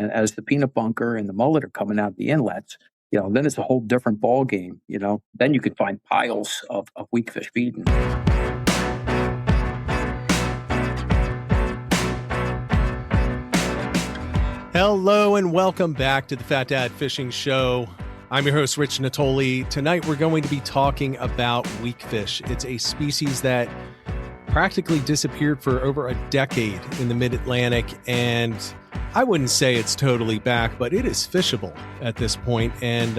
And as the peanut bunker and the mullet are coming out the inlets, then it's a whole different ball game. Then you could find piles of weakfish feeding. Hello and welcome back to the Fat Dad Fishing Show. I'm your host, Rich Natoli. Tonight we're going to be talking about weakfish. It's a species that practically disappeared for over a decade in the mid-Atlantic, and I wouldn't say it's totally back, but it is fishable at this point. And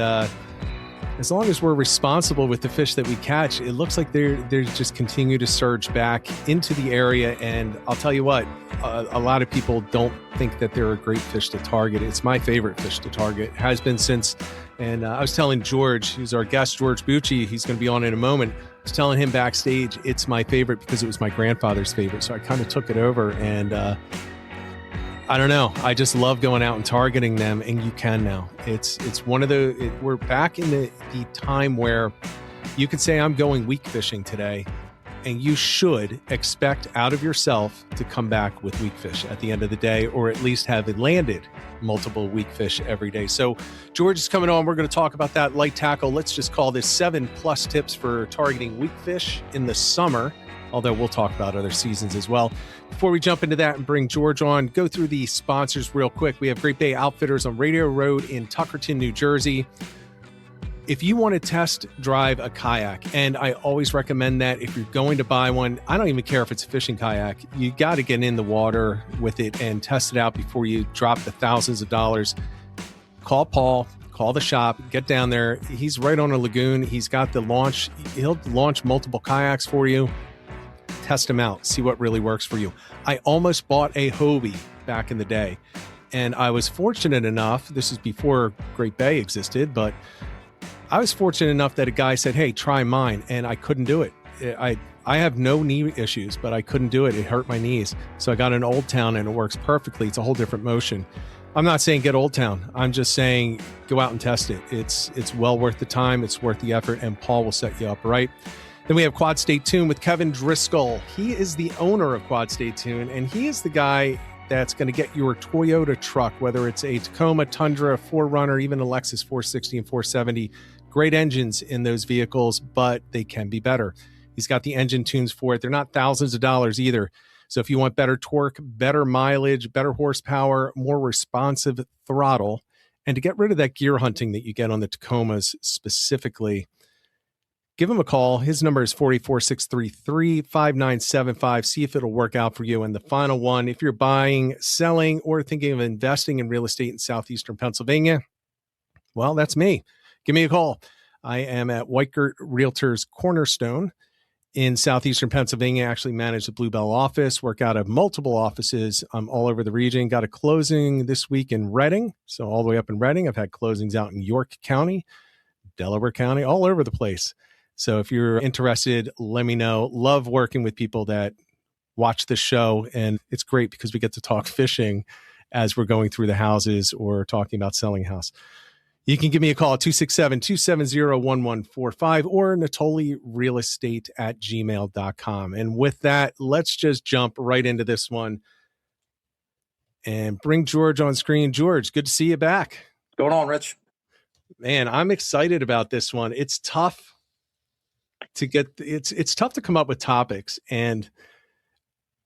as long as we're responsible with the fish that we catch, it looks like they're just continue to surge back into the area. And I'll tell you what, a lot of people don't think that they're a great fish to target. It's my favorite fish to target. It has been since, and I was telling George, who's our guest, George Bucci, he's going to be on in a moment. I was telling him backstage, it's my favorite because it was my grandfather's favorite. So I kind of took it over, and I don't know. I just love going out and targeting them, and you can now. It's one of we're back in the time where you could say I'm going weak fishing today, and you should expect out of yourself to come back with weak fish at the end of the day, or at least have landed multiple weak fish every day. So George is coming on. We're going to talk about that light tackle. Let's just call this 7+ tips for targeting weak fish in the summer, although we'll talk about other seasons as well. Before we jump into that and bring George on, go through the sponsors real quick. We have Great Bay Outfitters on Radio Road in Tuckerton, New Jersey. If you want to test drive a kayak, and I always recommend that if you're going to buy one, I don't even care if it's a fishing kayak, you got to get in the water with it and test it out before you drop the thousands of dollars. Call Paul, call the shop, get down there. He's right on a lagoon. He's got the launch. He'll launch multiple kayaks for you. Test them out, see what really works for you. I almost bought a Hobie back in the day, and I was fortunate enough, this is before Great Bay existed, but I was fortunate enough that a guy said, hey, try mine, and I couldn't do it. I have no knee issues, but I couldn't do it. It hurt my knees. So I got an Old Town, and it works perfectly. It's a whole different motion. I'm not saying get Old Town. I'm just saying go out and test it. It's well worth the time. It's worth the effort, and Paul will set you up right. Then we have Quad State Tune with Kevin Driscoll. He is the owner of Quad State Tune, and he is the guy that's going to get your Toyota truck, whether it's a Tacoma, Tundra, 4Runner, even a Lexus 460 and 470. Great engines in those vehicles, but they can be better. He's got the engine tunes for it. They're not thousands of dollars either. So if you want better torque, better mileage, better horsepower, more responsive throttle, and to get rid of that gear hunting that you get on the Tacomas specifically, give him a call. His number is 484-633-5975. See if it'll work out for you. And the final one, if you're buying, selling, or thinking of investing in real estate in southeastern Pennsylvania, well, that's me. Give me a call. I am at Whitegert Realtors Cornerstone in southeastern Pennsylvania. I actually manage the Bluebell office, work out of multiple offices all over the region. Got a closing this week in Reading, so all the way up in Reading. I've had closings out in York County, Delaware County, all over the place. So if you're interested, let me know. Love working with people that watch the show, and it's great because we get to talk fishing as we're going through the houses or talking about selling a house. You can give me a call at 267-270-1145 or natolirealestate@gmail.com. And with that, let's just jump right into this one and bring George on screen. George, good to see you back. What's going on, Rich? Man, I'm excited about this one. It's tough to get, it's tough to come up with topics. And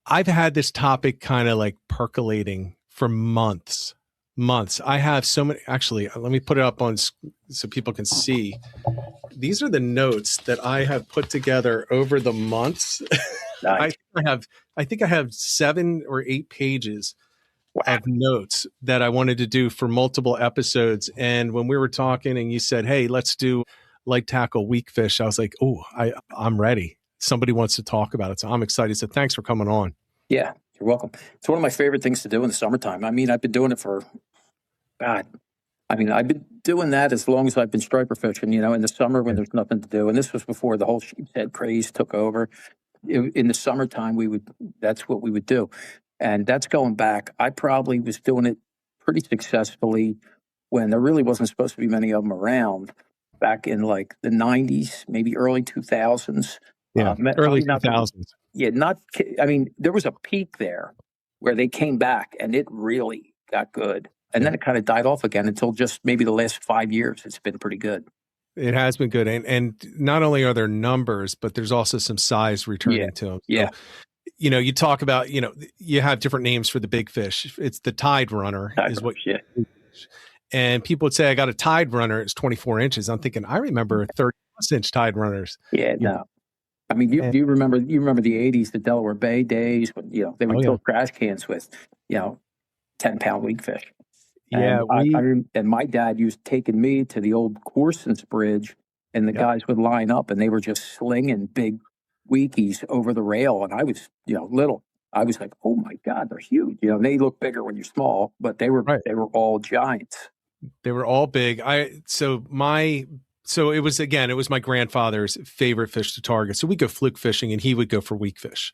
I've had this topic kind of like percolating for months. I have so many, actually, let me put it up on so people can see. These are the notes that I have put together over the months. Nice. I think I have 7 or 8 pages of notes that I wanted to do for multiple episodes. And when we were talking and you said, hey, let's do light tackle weakfish, I was like, oh, I'm ready. Somebody wants to talk about it. So I'm excited. So thanks for coming on. Yeah, you're welcome. It's one of my favorite things to do in the summertime. I mean, I've been doing it for, I've been doing that as long as I've been striper fishing, in the summer when there's nothing to do. And this was before the whole sheep's head craze took over. In the summertime, that's what we would do. And that's going back. I probably was doing it pretty successfully when there really wasn't supposed to be many of them around back in like the 90s, maybe early 2000s. Yeah, early 2000s. Yeah, there was a peak there where they came back and it really got good. And then it kind of died off again until just maybe the last 5 years. It's been pretty good. It has been good. And not only are there numbers, but there's also some size returning to them. Yeah. So, you talk about, you have different names for the big fish. It's the tide runner is what. Yeah. And people would say, I got a tide runner. It's 24 inches. I'm thinking, I remember 30-plus-inch tide runners. Yeah, no. I mean, you remember the 80s, the Delaware Bay days when, they would fill trash cans with, 10-pound weakfish. Yeah. And my dad used taking me to the old Corson's Bridge, and the guys would line up and they were just slinging big weekies over the rail. And I was, little. I was like, oh my God, they're huge. They look bigger when you're small, but they were all giants. They were all big. So it was my grandfather's favorite fish to target. So we go fluke fishing and he would go for weakfish.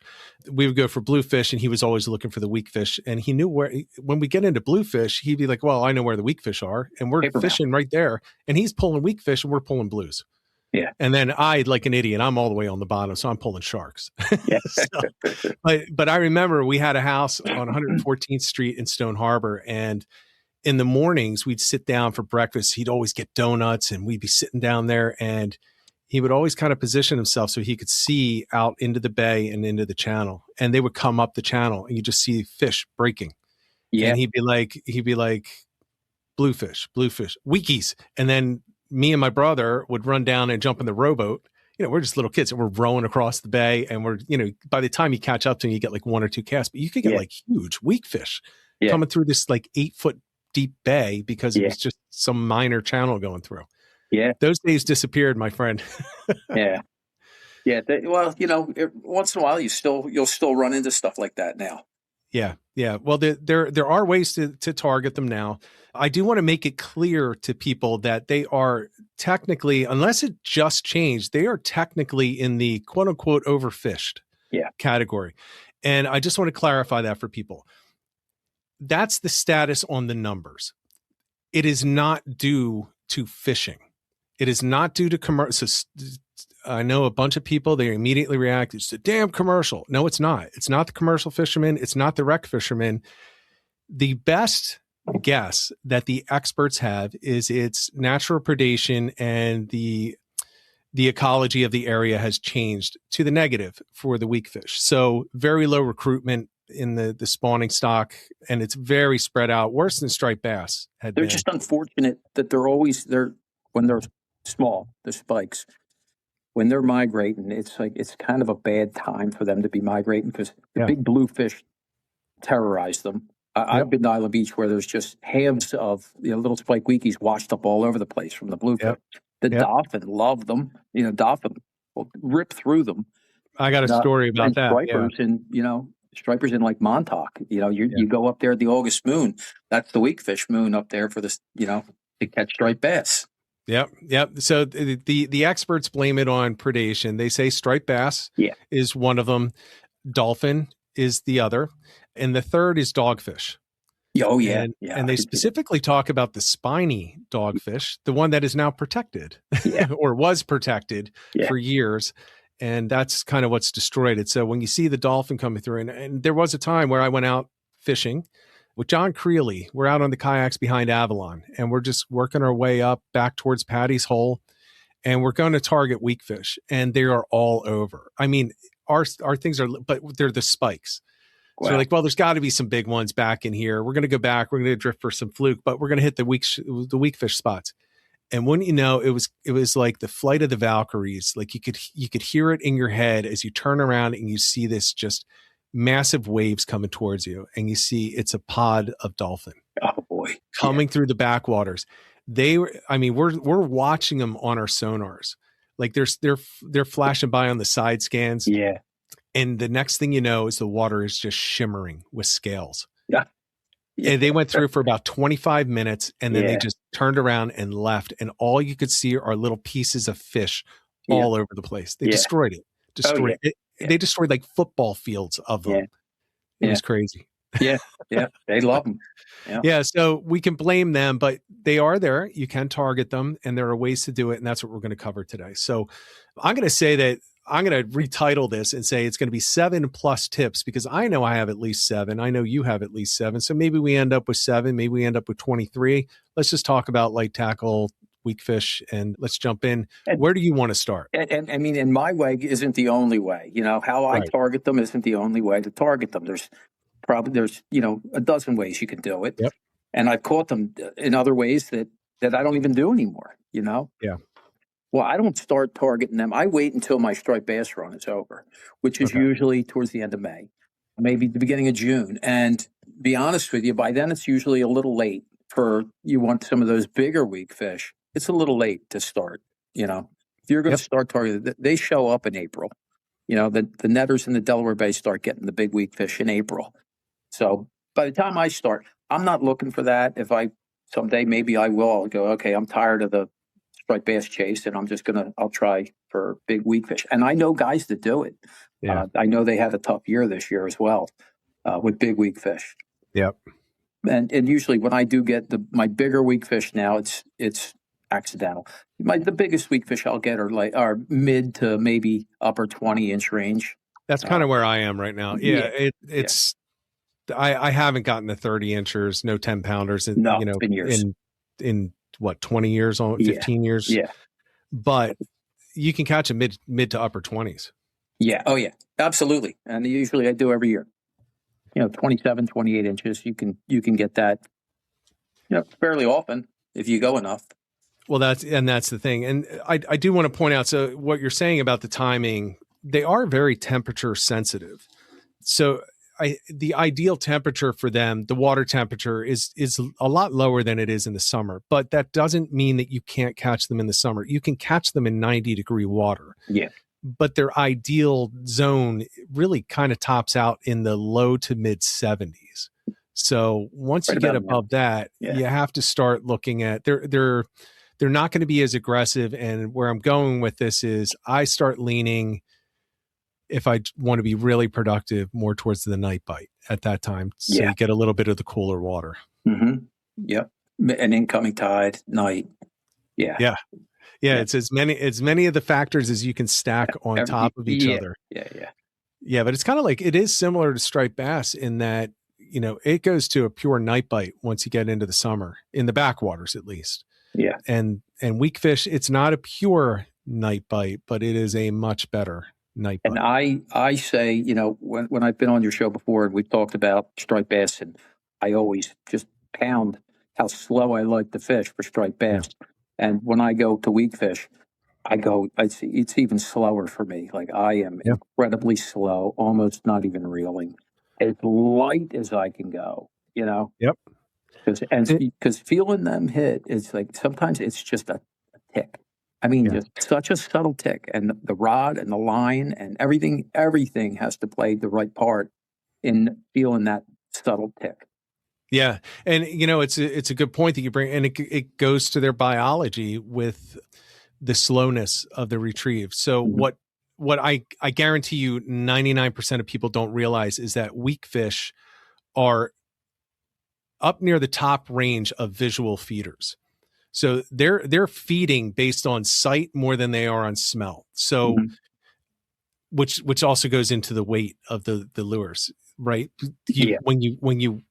We would go for bluefish and he was always looking for the weakfish. And he knew when we get into bluefish, he'd be like, well, I know where the weakfish are. And we're fishing right there. And he's pulling weakfish and we're pulling blues. Yeah. And then I, like an idiot, I'm all the way on the bottom. So I'm pulling sharks. Yeah. But I remember we had a house on 114th Street in Stone Harbor, and in the mornings, we'd sit down for breakfast. He'd always get donuts and we'd be sitting down there, and he would always kind of position himself so he could see out into the bay and into the channel. And they would come up the channel and you just see fish breaking. Yeah. And he'd be like, bluefish, weekies. And then me and my brother would run down and jump in the rowboat. We're just little kids and we're rowing across the bay, and we're, by the time you catch up to him, you get like one or two casts, but you could get like huge weakfish coming through this like 8-foot deep bay because it was just some minor channel going through. Yeah. Those days disappeared, my friend. Yeah. Yeah. Once in a while you'll still run into stuff like that now. Yeah. Yeah. Well, there are ways to target them now. I do want to make it clear to people that they are technically, unless it just changed, they are technically in the quote unquote overfished category. And I just want to clarify that for people. That's the status on the numbers. It is not due to fishing. It is not due to commercial. So I know a bunch of people, they immediately react, it's a damn commercial. No, it's not. It's not the commercial fishermen. It's not the rec fishermen. The best guess that the experts have is it's natural predation, and the ecology of the area has changed to the negative for the weakfish. So very low recruitment in the spawning stock, and it's very spread out, worse than striped bass had They're been. just unfortunate that when they're small, the spikes, when they're migrating, it's kind of a bad time for them to be migrating because the big bluefish terrorize them. I've been to Isla Beach where there's just hams of little spike weekies washed up all over the place from the bluefish. The dolphin love them. Dolphin will rip through them. I got a story about that. Stripers and stripers in like Montauk. You go up there at the August moon. That's the weakfish moon up there for this. To catch striped bass. Yep. So the experts blame it on predation. They say striped bass is one of them. Dolphin is the other. And the third is dogfish. Oh, yeah. And they specifically talk about the spiny dogfish, the one that is now protected or was protected for years. And that's kind of what's destroyed it. So when you see the dolphin coming through, and there was a time where I went out fishing with John Creeley. We're out on the kayaks behind Avalon, and we're just working our way up back towards Patty's Hole, and we're going to target weakfish, and they are all over. I mean, our things are, but they're the spikes. Wow. So we're like, well, there's got to be some big ones back in here. We're going to go back. We're going to drift for some fluke, but we're going to hit the weakfish spots. And wouldn't you know, it was like the flight of the Valkyries. Like you could hear it in your head as you turn around and you see this just massive waves coming towards you, and you see it's a pod of dolphin. Oh boy, coming through the backwaters. We're watching them on our sonars. Like they're flashing by on the side scans. Yeah. And the next thing you know is the water is just shimmering with scales. Yeah. And they went through for about 25 minutes, and then they just turned around and left. And all you could see are little pieces of fish all over the place. They destroyed it. They destroyed like football fields of them. It was crazy. Yeah. They love them. Yeah. So we can blame them, but they are there. You can target them, and there are ways to do it. And that's what we're going to cover today. So I'm going to say that I'm going to retitle this and say it's going to be 7+ tips, because I know I have at least 7. I know you have at least 7. So maybe we end up with 7. Maybe we end up with 23. Let's just talk about light tackle, weak fish, and let's jump in. Where do you want to start? And I mean, and my way isn't the only way. How I target them isn't the only way to target them. There's a dozen ways you can do it. Yep. And I've caught them in other ways that I don't even do anymore. Yeah. Well, I don't start targeting them. I wait until my striped bass run is over, which is usually towards the end of May, maybe the beginning of June. And be honest with you, by then it's usually a little late you want some of those bigger weak fish. It's a little late to start. If you're going to start targeting, they show up in April. The netters in the Delaware Bay start getting the big weak fish in April. So by the time I start, I'm not looking for that. If someday maybe I will, I'll go, okay, I'm tired of the striped bass chase, and I'll try for big weak fish. And I know guys that do it. Yeah. I know they had a tough year this year as well with big weak fish. Yep. And usually when I do get my bigger weak fish now, it's accidental. The biggest weak fish I'll get are mid to maybe upper 20-inch range. That's kind of where I am right now. Yeah. It's I haven't gotten the 30-inchers, no 10-pounders in been years. in what, 20 years, 15 years? Yeah. But you can catch a mid to upper 20s. Yeah. Oh, yeah. Absolutely. And usually I do every year. 27, 28 inches. You can get that fairly often if you go enough. Well, that's the thing. And I do want to point out, so what you're saying about the timing, they are very temperature sensitive. So the ideal temperature for them, the water temperature is a lot lower than it is in the summer, but that doesn't mean that you can't catch them in the summer. You can catch them in 90-degree water. Yeah. But their ideal zone really kind of tops out in the low to mid 70s. So once you get above that, you have to start looking at they're not going to be as aggressive. And where I'm going with this is I start leaning, if I want to be really productive, more towards the night bite at that time. So you get a little bit of the cooler water. Mm-hmm. Yep. An incoming tide, night. Yeah. Yeah. Yeah. It's as many of the factors as you can stack on top of each other. Yeah. Yeah. But it's kind of like, it is similar to striped bass in that, it goes to a pure night bite once you get into the summer, in the backwaters at least. Yeah. And weak fish, it's not a pure night bite, but it is a much better night bite. And I say, when I've been on your show before and we've talked about striped bass, and I always just pound how slow I like to fish for striped bass. Yeah. And when I go to weak fish, it's even slower for me. Like I am incredibly slow, almost not even reeling, as light as I can go, Yep. Because feeling them hit, it's like sometimes it's just a tick. I mean, just such a subtle tick, and the rod and the line and everything has to play the right part in feeling that subtle tick. Yeah. And, it's a good point that you bring, and it goes to their biology with the slowness of the retrieve. So what I guarantee you 99% of people don't realize is that weak fish are up near the top range of visual feeders. So they're feeding based on sight more than they are on smell. So which also goes into the weight of the lures, right? When you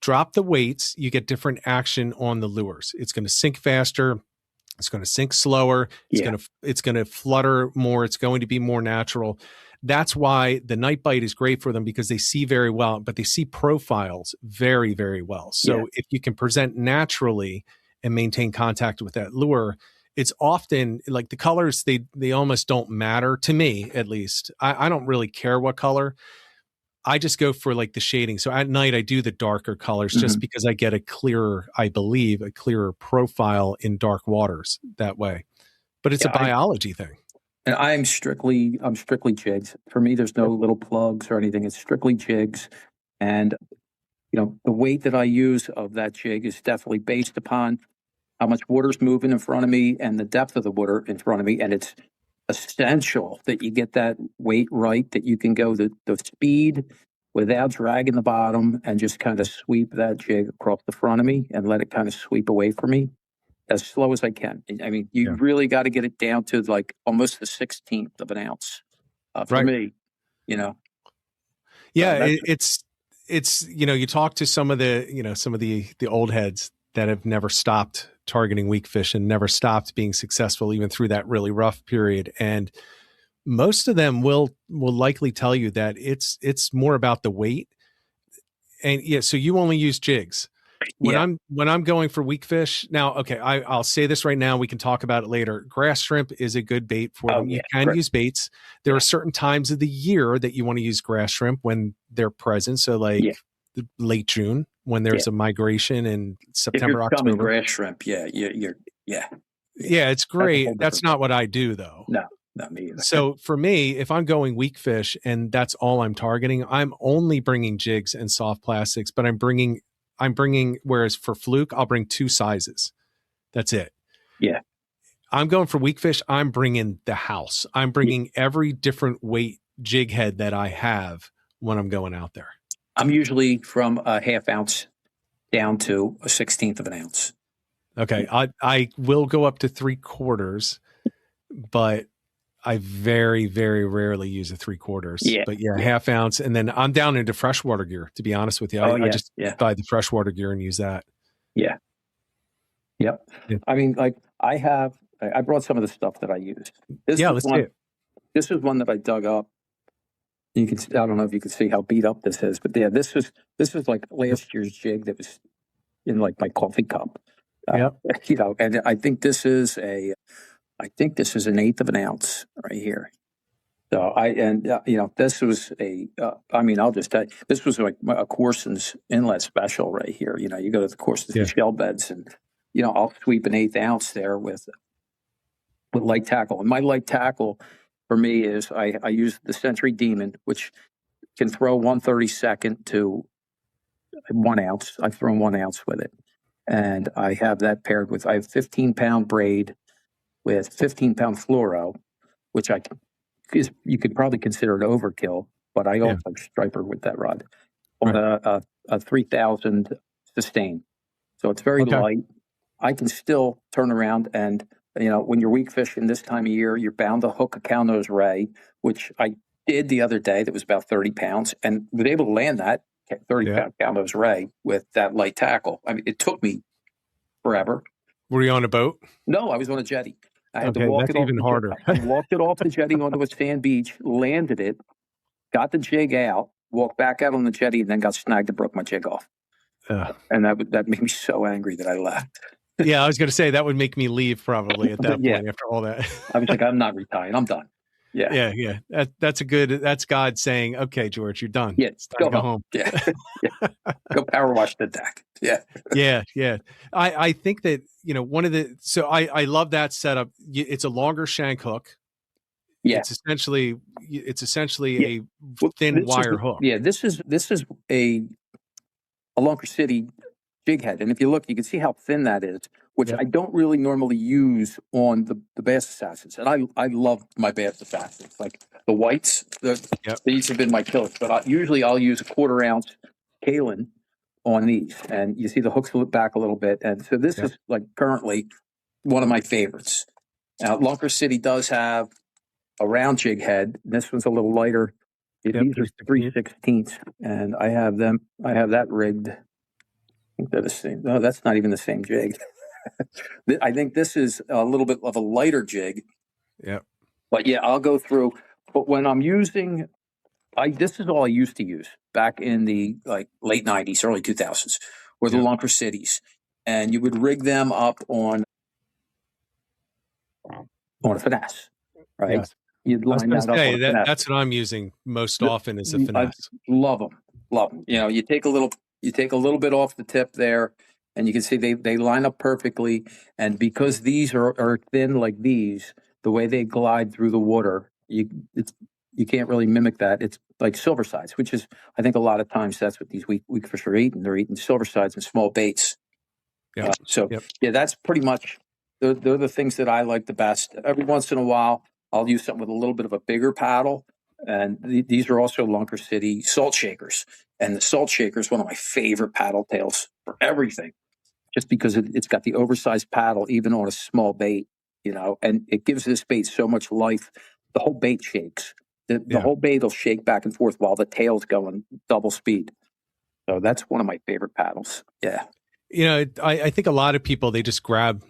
drop the weights, you get different action on the lures. It's going to sink faster. It's going to sink slower. It's going to flutter more. It's going to be more natural. That's why the night bite is great for them, because they see very well, but they see profiles very, very well. So if you can present naturally and maintain contact with that lure, it's often like the colors, they almost don't matter to me, at least. I don't really care what color. I just go for like the shading. So at night I do the darker colors just because I get I believe a clearer profile in dark waters that way. But it's a biology thing. And I'm strictly jigs. For me, there's no little plugs or anything. It's strictly jigs. And, the weight that I use of that jig is definitely based upon how much water's moving in front of me and the depth of the water in front of me. And it's essential that you get that weight right, that you can go the speed without dragging the bottom and just kind of sweep that jig across the front of me and let it kind of sweep away from me as slow as I can. I mean, you really got to get it down to like almost the 16th of an ounce. for Right. me, you know. So Yeah, that's it's you talk to some of the old heads that have never stopped targeting weak fish and never stopped being successful even through that really rough period. And most of them will likely tell you that it's more about the weight. And yeah, so you only use jigs. yeah. When I'm going for weak fish now, okay, I'll say this right now. We can talk about it later. Grass shrimp is a good bait for Oh them. You yeah. can Great. use baits. There Yeah. are certain times of the year that you want to use grass shrimp when they're present. So Yeah. like the late June when Yeah. there's a migration in If you're September, coming October. grass shrimp, yeah, yeah, yeah. Yeah, it's That's a great. whole That's different not thing. what I do though. No, not me either. So for me, if I'm going weak fish and that's all I'm targeting, I'm only bringing jigs and soft plastics, but I'm bringing, whereas for fluke, I'll bring 2 sizes. That's it. Yeah. I'm going for weak fish. I'm bringing the house. I'm Yeah. bringing every different weight jig head that I have when I'm going out there. I'm usually from a half ounce down to a 16th of an ounce. Okay. I will go up to 3/4, but I very, very rarely use a 3/4. Yeah. But yeah, Yeah. half ounce. And then I'm down into freshwater gear, to be honest with you. Oh I yeah. just Yeah. buy the freshwater gear and use that. Yeah. Yep. Yeah, I mean, like I brought some of the stuff that I use. This yeah, is let's see one. it. This is one that I dug up. You can. I don't know if you can see how beat up this is, but yeah, this is like last year's jig that was in like my coffee cup. Yep. And I think this is an eighth of an ounce right here. So this was I'll just tell you, this was like a Corson's inlet special right here. You go to the Corson's Yeah. shell beds, and I'll sweep an eighth ounce there with light tackle. And my light tackle for me is I use the Century Demon, which can throw 1/32 to 1 ounce. I've thrown 1 ounce with it, and I have that paired with 15-pound braid with 15-pound fluoro, which you could probably consider an overkill, but I Yeah. also striper with that rod on Right. a 3000 sustain. So it's very Okay. light. I can still turn around and, when you're weak fishing this time of year, you're bound to hook a cow-nose ray, which I did the other day. That was about 30 pounds and was able to land that 30-pound cow-nose ray with that light tackle. I mean, it took me forever. Were you on a boat? No, I was on a jetty. I had to Okay, walk that's it off even harder. I walked it off the jetty onto a sand beach, landed it, got the jig out, walked back out on the jetty, and then got snagged and broke my jig off. And that made me so angry that I left. Yeah, I was going to say that would make me leave probably at that Yeah. point after all that. I was like, I'm not retiring. I'm done. Yeah. Yeah. That's God saying, okay, George, you're done. Yeah. It's time to go home. Yeah. Yeah. Go power wash the deck. Yeah. Yeah. I think that, I love that setup. It's a longer shank hook. Yeah. It's essentially Yeah. a thin wire hook. Yeah. This is a Lunker City jig head. And if you look, you can see how thin that is, which Yep. I don't really normally use on the Bass Assassins. And I love my Bass Assassins. Like the whites, these have been my killers. But usually I'll use a 1/4 ounce Kalen on these. And you see the hooks flip back a little bit. And so this is like currently one of my favorites. Now, Lunker City does have a round jig head. This one's a little lighter. These are 3/16, and I have that rigged. I think they're the same. No, that's not even the same jig. I think this is a little bit of a lighter jig. Yeah. But yeah, I'll go through. But when I'm using, this is all I used to use back in the late 90s, early 2000s, were the Lunker Cities. And you would rig them up on a finesse, right? Yes. You'd line that up on a finesse. That's what I'm using most often is a finesse. I love them. You take a little bit off the tip there, and you can see they line up perfectly. And because these are thin like these, the way they glide through the water, you can't really mimic that. It's like silver sides, which is, I think a lot of times that's what these weak fish are eating. They're eating silver sides and small baits. Yeah. That's pretty much they're the things that I like the best. Every once in a while, I'll use something with a little bit of a bigger paddle. And these are also Lunker City salt shakers. And the salt shaker is one of my favorite paddle tails for everything, just because it's got the oversized paddle, even on a small bait, and it gives this bait so much life. The whole bait shakes. The whole bait will shake back and forth while the tail's going double speed. So that's one of my favorite paddles. Yeah. I think a lot of people, they just grab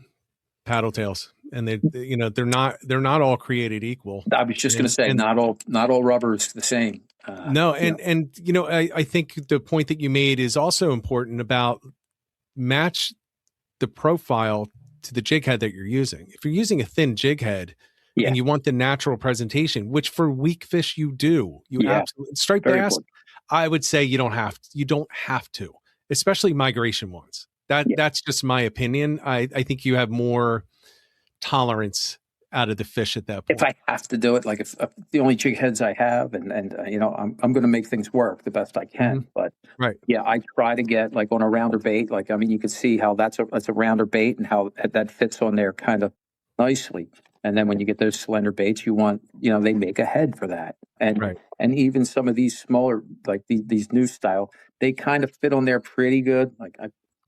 paddle tails, and they're not all created equal. I was just going to say, not all rubber is the same. No. I think the point that you made is also important about match the profile to the jig head that you're using. If you're using a thin jig head and you want the natural presentation, which for Weakfish you do, absolutely striped bass, I would say you don't have to, especially migration ones. That's just my opinion. I think you have more tolerance out of the fish at that point. If I have to do it, like if the only jig heads I have, and I'm going to make things work the best I can. But I try to get like on a rounder bait. Like, I mean, you can see how that's a rounder bait and how that fits on there kind of nicely. And then when you get those slender baits, you want, they make a head for that. And even some of these smaller, like these new style, they kind of fit on there pretty good. Like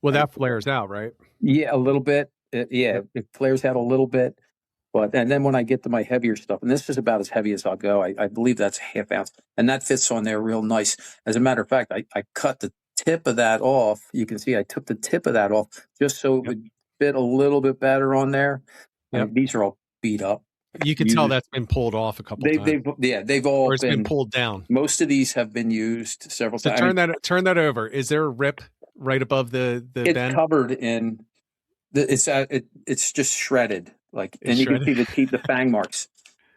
that flares out, right? Yeah, a little bit. It flares out a little bit. And then when I get to my heavier stuff, and this is about as heavy as I'll go, I believe that's a half ounce, and that fits on there real nice. As a matter of fact, I cut the tip of that off. You can see I took the tip of that off just so it would fit a little bit better on there. These are all beat up. You can tell that's been pulled off a couple times. They've all been pulled down. Most of these have been used several times. Turn that over. Is there a rip right above the it's bend? Covered in. It's just shredded. Like, and you can see the fang marks.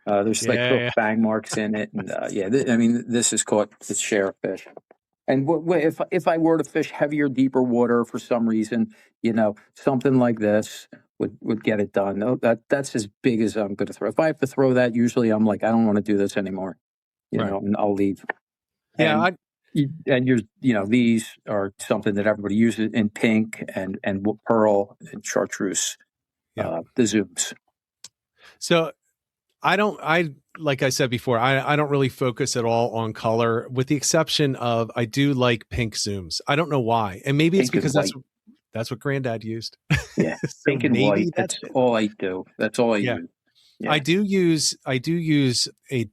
There's fang marks in it, and this has caught its share of fish. And if I were to fish heavier, deeper water for some reason, something like this would get it done. No, that's as big as I'm going to throw. If I have to throw that, usually I'm like, I don't want to do this anymore, and I'll leave. These are something that everybody uses in pink and pearl and chartreuse. The zooms. So like I said before, I don't really focus at all on color, with the exception of I do like pink zooms. I don't know why, and maybe it's because that's what Granddad used. Yeah, so pink and white. That's all I do. That's all I use. Yeah. I do use a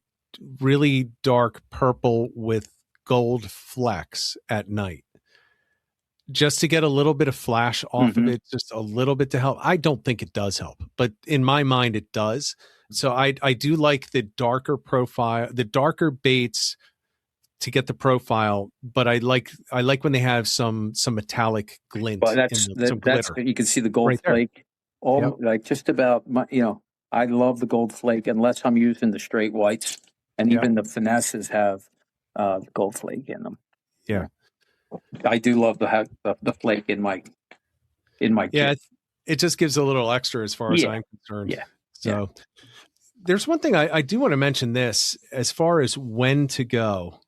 really dark purple with gold flecks at night, just to get a little bit of flash off of it, just a little bit to help. I don't think it does help, but in my mind it does. So I do like the darker profile, the darker baits to get the profile, but I like when they have some metallic glint. Well, that's you can see the gold flake. Like just about I love the gold flake unless I'm using the straight whites, and even the finesses have gold flake in them. Yeah. I do love the flake in my kit. It just gives a little extra as far as I'm concerned. Yeah. So there's one thing I do want to mention this as far as when to go.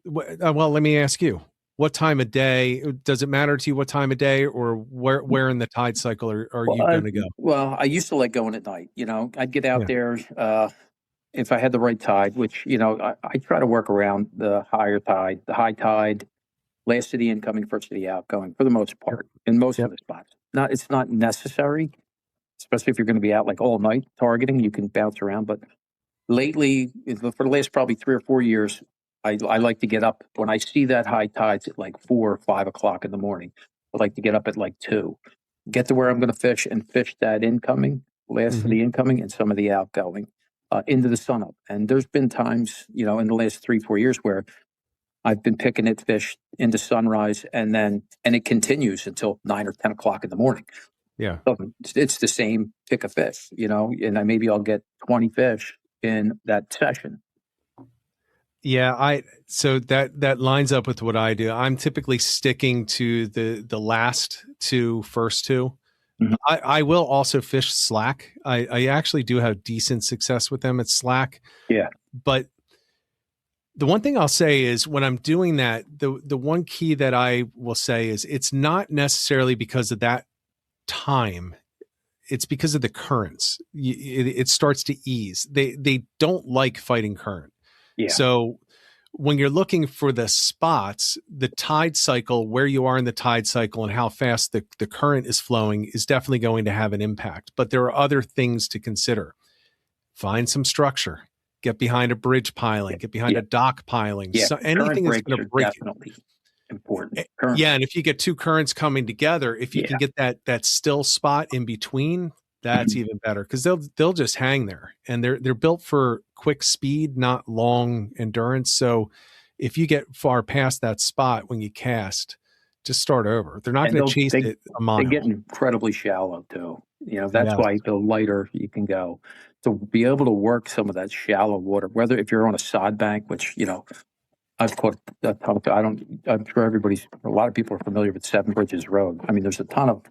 Well, let me ask you, what time of day does it matter to you? What time of day, or where in the tide cycle are you going to go? Well, I used to like going at night. I'd get out there if I had the right tide, which I try to work around the higher tide, the high tide. Last of the incoming, first of the outgoing, for the most part, in most of the spots. It's not necessary, especially if you're going to be out like all night targeting. You can bounce around, but lately, for the last probably 3 or 4 years, I like to get up when I see that high tides at like 4 or 5 o'clock in the morning. I like to get up at like 2, get to where I'm going to fish and fish that incoming, last of the incoming, and some of the outgoing into the sunup. And there's been times, in the last 3-4 years where I've been picking it fish into sunrise, and it continues until 9 or 10 o'clock in the morning. Yeah. So it's the same pick of fish, and maybe I'll get 20 fish in that session. Yeah. So that lines up with what I do. I'm typically sticking to the last 2, first 2. I will also fish slack. I actually do have decent success with them at slack. Yeah. But the one thing I'll say is when I'm doing that, the one key that I will say is it's not necessarily because of that time. It's because of the currents. It starts to ease. They don't like fighting current. Yeah. So when you're looking for the spots, the tide cycle, where you are in the tide cycle and how fast the current is flowing is definitely going to have an impact. But there are other things to consider. Find some structure. get behind a bridge piling, get behind a dock piling. Yeah. So Current anything that's breaks going are to break it. definitely important. Current Yeah, and if you get two currents coming together, if you can get that still spot in between, that's even better, because they'll just hang there, and they're built for quick speed, not long endurance. So if you get far past that spot when you cast, just start over. They're not going to chase it a mile. They get incredibly shallow too. That's Yes. why the lighter you can go. To be able to work some of that shallow water, whether if you're on a sod bank, which I've caught a ton of. I'm sure a lot of people are familiar with Seven Bridges Road. I mean, there's a ton of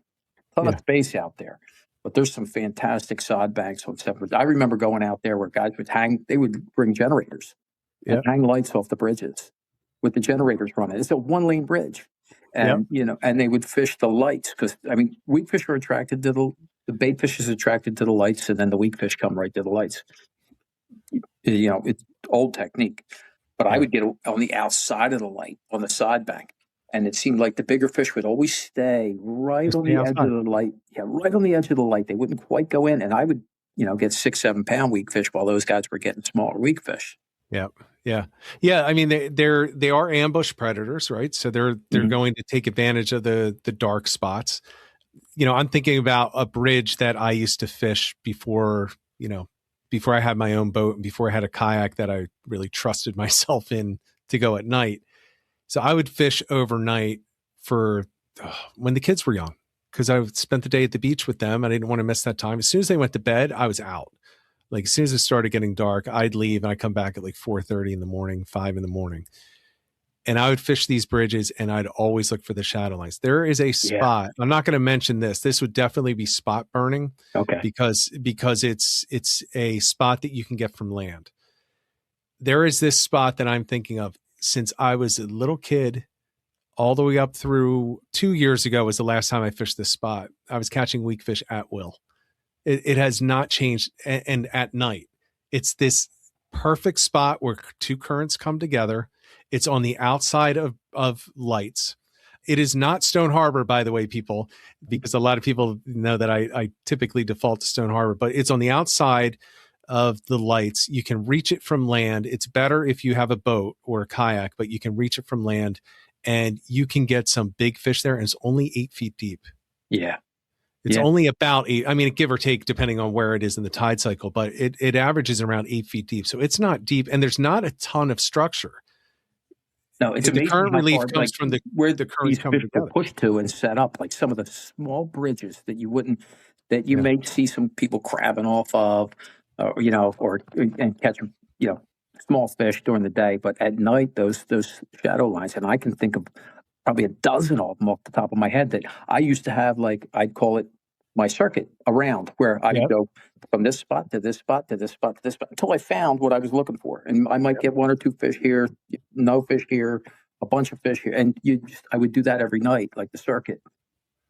space out there, but there's some fantastic sod banks on Seven Bridges. I remember going out there where guys would they would bring generators and hang lights off the bridges with the generators running. It's a 1-lane bridge, and and they would fish the lights, because weakfish are attracted to the bait fish is attracted to the lights, and then the weakfish come right to the lights. It's old technique. But I would get on the outside of the light on the sod bank, and it seemed like the bigger fish would always stay right on the edge of the light. Yeah, right on the edge of the light. They wouldn't quite go in, and I would, get 6-7 pound weakfish while those guys were getting smaller weakfish. Yeah. I mean, they are ambush predators, right? So they're going to take advantage of the dark spots. I'm thinking about a bridge that I used to fish before I had my own boat and before I had a kayak that I really trusted myself in to go at night. So I would fish overnight when the kids were young, because I spent the day at the beach with them. I didn't want to miss that time. As soon as they went to bed, I was out. Like, as soon as it started getting dark, I'd leave and I'd come back at like 4:30 in the morning, 5 in the morning. And I would fish these bridges, and I'd always look for the shadow lines. There is a spot. I'm not going to mention this. This would definitely be spot burning. Okay. Because it's a spot that you can get from land. There is this spot that I'm thinking of since I was a little kid, all the way up through 2 years ago was the last time I fished this spot. I was catching weakfish at will. It has not changed. And at night, it's this perfect spot where two currents come together. It's on the outside of lights. It is not Stone Harbor, by the way, people, because a lot of people know that I typically default to Stone Harbor, but it's on the outside of the lights. You can reach it from land. It's better if you have a boat or a kayak, but you can reach it from land, and you can get some big fish there. And it's only 8 feet deep. Yeah. It's only about 8. I mean, give or take, depending on where it is in the tide cycle, but it averages around 8 feet deep. So it's not deep, and there's not a ton of structure. No, it's the current relief comes from where the currents these coming fish together. are pushed to and set up, like some of the small bridges that you may see some people crabbing off of, and catch small fish during the day, but at night those shadow lines, and I can think of probably a dozen of them off the top of my head that I used to have. Like, I'd call it my circuit around, where I would go from this spot to this spot to this spot to this spot until I found what I was looking for. And I might get 1 or 2 fish here, no fish here, a bunch of fish here. And I would do that every night, like the circuit.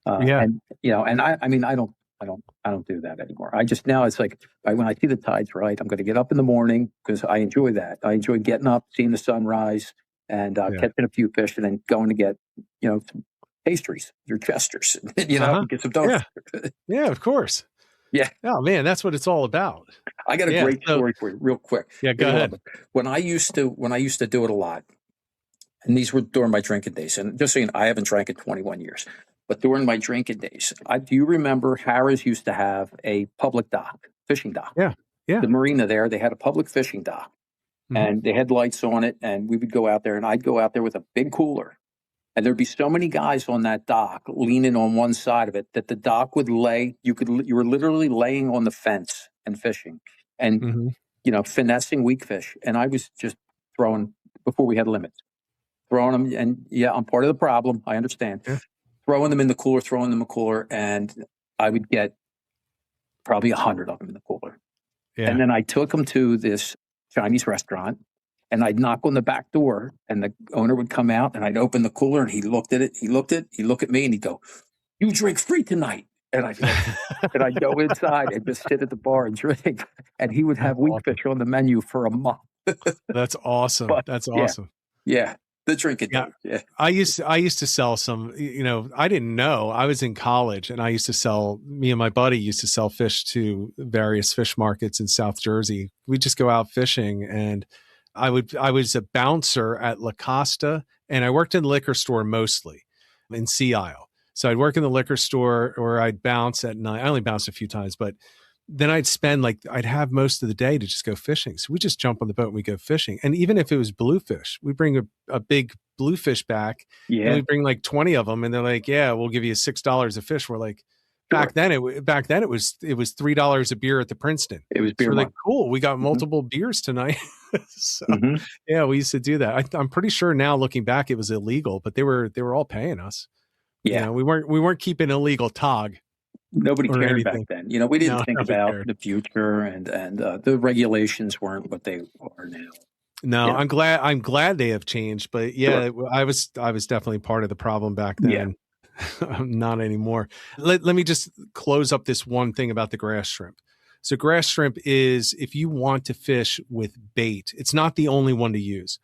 And I don't do that anymore. Now it's like, when I see the tides right, I'm going to get up in the morning, because I enjoy that. I enjoy getting up, seeing the sunrise, and catching a few fish, and then going to get, some pastries, your Chesters, get some donuts. Yeah, of course. Yeah. Oh man, that's what it's all about. I got a great story for you, real quick. Yeah, go ahead. When I used to do it a lot, and these were during my drinking days, and just so you know, I haven't drank in 21 years, but during my drinking days, do you remember Harrah's used to have a public dock, fishing dock? Yeah. The marina there, they had a public fishing dock, and they had lights on it, and we would go out there, and I'd go out there with a big cooler. And there'd be so many guys on that dock leaning on one side of it that the dock would lay. You were literally laying on the fence and fishing, and finessing weakfish. And I was just throwing, before we had limits, throwing them. And I'm part of the problem. I understand. Yeah. Throwing them in the cooler, and I would get probably 100 of them in the cooler. Yeah. And then I took them to this Chinese restaurant, and I'd knock on the back door, and the owner would come out, and I'd open the cooler, and he looked at it. He'd look at me, and he'd go, "You drink free tonight." And I'd go inside and just sit at the bar and drink. And he would have weakfish on the menu for a month. That's awesome. That's awesome. Yeah. The drinking Yeah. days. Yeah. I used to sell some, I didn't know. I was in college and me and my buddy used to sell fish to various fish markets in South Jersey. We'd just go out fishing, and I was a bouncer at La Costa, and I worked in the liquor store mostly in Sea Isle. So I'd work in the liquor store, or I'd bounce at night. I only bounced a few times, but then I'd have most of the day to just go fishing. So we just jump on the boat and we go fishing. And even if it was bluefish, we bring a big bluefish back, and we bring like 20 of them, and they're like, yeah, we'll give you $6 a fish. We're like, back then it was $3 a beer at the Princeton. It was beer. So we're like, cool, we got multiple beers tonight. So yeah, we used to do that. I'm pretty sure now, looking back, it was illegal, but they were all paying us. Yeah. We weren't keeping illegal tog. Nobody cared anything. back then. We didn't think about the future, and the regulations weren't what they are now. No, I'm glad they have changed, but yeah, I was definitely part of the problem back then. Yeah. Not anymore. Let me just close up this one thing about the grass shrimp. So grass shrimp is, if you want to fish with bait, it's not the only one to use,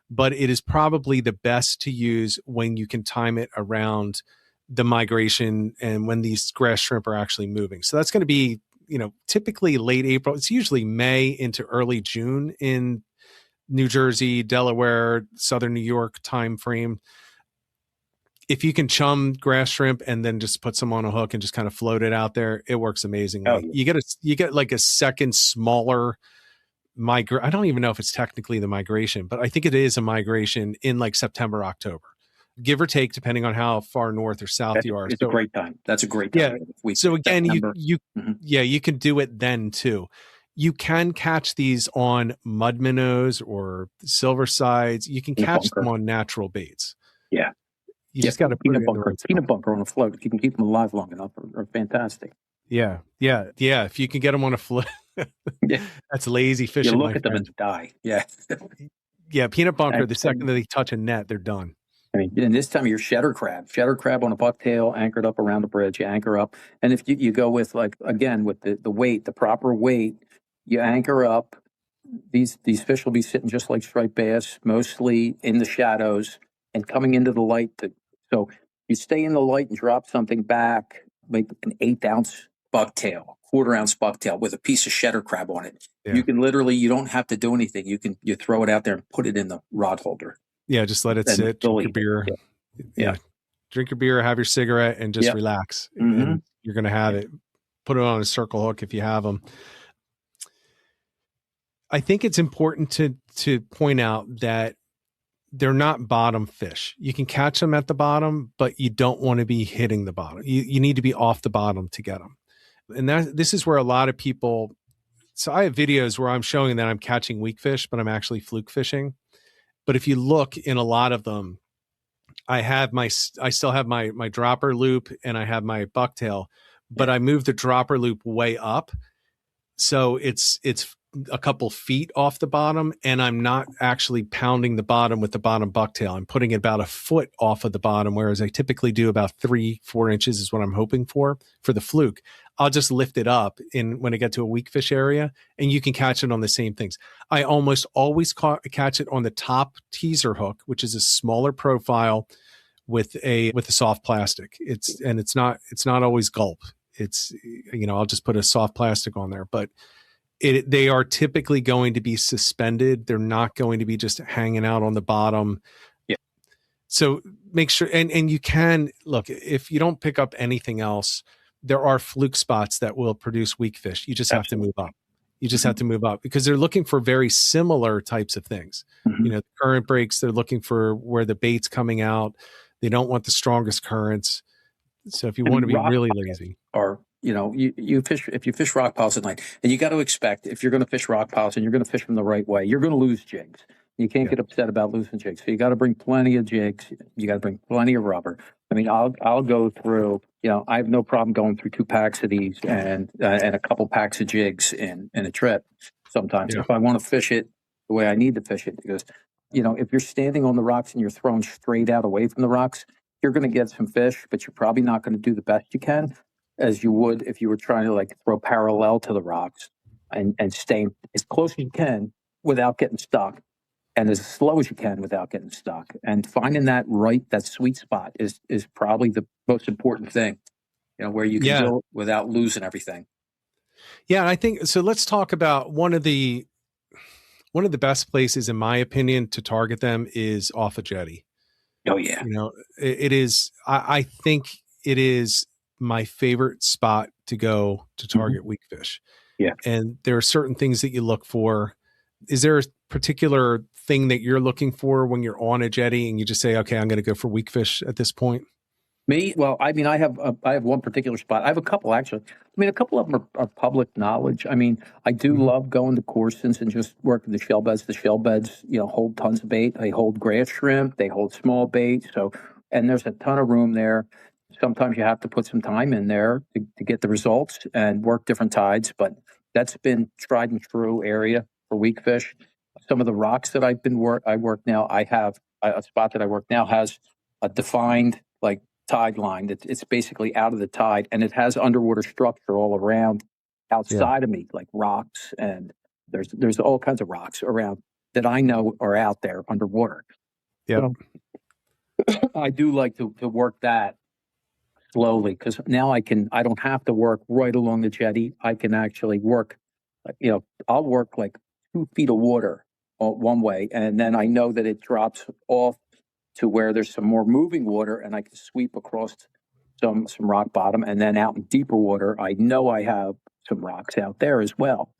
but it is probably the best to use when you can time it around the migration and when these grass shrimp are actually moving. So that's going to be, typically late April. It's usually May into early June in New Jersey, Delaware, Southern New York time frame. If you can chum grass shrimp and then just put some on a hook and just kind of float it out there, it works amazingly. Oh, yeah. You get like a second smaller I don't even know if it's technically the migration, but I think it is a migration in like September, October, give or take, depending on how far north or south you are. It's a great time. That's a great time. Yeah. So again, you can do it then too. You can catch these on mud minnows or silver sides. You can catch them on natural baits. Yeah. You just got to put peanut bunker on a float. If you can keep them alive long enough, are fantastic. Yeah. If you can get them on a float, that's lazy fishing. You look at them and die. Yeah. Yeah. Peanut bunker. The second that they touch a net, they're done. I mean, and this time you're cheddar crab on a bucktail anchored up around the bridge. You anchor up, and if you go with with the weight, the proper weight, you anchor up. These fish will be sitting just like striped bass, mostly in the shadows and coming into the light. So you stay in the light and drop something back, like an 1/8-ounce bucktail, 1/4-ounce bucktail with a piece of cheddar crab on it. Yeah. You can you don't have to do anything. You throw it out there and put it in the rod holder. Yeah, just let it sit, drink your beer. Yeah. Drink your beer, have your cigarette, and just relax. Mm-hmm. And you're going to have it. Put it on a circle hook if you have them. I think it's important to point out that they're not bottom fish. You can catch them at the bottom, but you don't want to be hitting the bottom. You need to be off the bottom to get them. And this is where a lot of people... So I have videos where I'm showing that I'm catching weakfish, but I'm actually fluke fishing. But if you look in a lot of them, I still have my dropper loop and I have my bucktail, but I move the dropper loop way up. So it's a couple feet off the bottom, and I'm not actually pounding the bottom with the bottom bucktail. I'm putting it about a foot off of the bottom, whereas I typically do about 3-4 inches is what I'm hoping for the fluke. I'll just lift it up when I get to a weakfish area, and you can catch it on the same things. I almost always catch it on the top teaser hook, which is a smaller profile with a soft plastic. It's not always gulp. It's, I'll just put a soft plastic on there, but they are typically going to be suspended. They're not going to be just hanging out on the bottom. Yeah. So make sure, and you can look, if you don't pick up anything else, there are fluke spots that will produce weakfish. You just have to move up. You just have to move up because they're looking for very similar types of things. Mm-hmm. The current breaks, they're looking for where the bait's coming out. They don't want the strongest currents. So if you want to be really lazy, or you fish, if you fish rock piles at night, and you got to expect, if you're going to fish rock piles and you're going to fish them the right way, you're going to lose jigs. You can't get upset about losing jigs. So you got to bring plenty of jigs. You got to bring plenty of rubber. I mean, I'll go through, I have no problem going through 2 packs of these and a couple packs of jigs in a trip sometimes. If I want to fish it the way I need to fish it, because, if you're standing on the rocks and you're throwing straight out away from the rocks, you're going to get some fish, but you're probably not going to do the best you can as you would if you were trying to throw parallel to the rocks and stay as close as you can without getting stuck. and as slow as you can without getting stuck. And finding that sweet spot is probably the most important thing, where you can Yeah. do it without losing everything. Yeah. And I think so. Let's talk about one of the best places, in my opinion, to target them is off a jetty. Oh yeah. It is, I think it is my favorite spot to go to target weakfish. Yeah. And there are certain things that you look for. Is there a particular thing that you're looking for when you're on a jetty and you just say, okay, I'm going to go for weakfish at this point? Me? Well, I mean, I have one particular spot. I have a couple actually. I mean, a couple of them are public knowledge. I mean, I do love going to courses and just working the shell beds. The shell beds, hold tons of bait. They hold grass shrimp. They hold small bait. So, and there's a ton of room there. Sometimes you have to put some time in there to get the results and work different tides. But that's been tried and true area for weakfish. Some of the rocks that I work now. I have a spot that I work now has a defined like tide line. It's basically out of the tide, and it has underwater structure all around outside of me, like rocks, and there's all kinds of rocks around that I know are out there underwater. Yeah. So I do like to work that slowly, because now I don't have to work right along the jetty. I can actually work, I'll work like 2 feet of water one way, and then I know that it drops off to where there's some more moving water, and I can sweep across some rock bottom, and then out in deeper water, I know I have some rocks out there as well.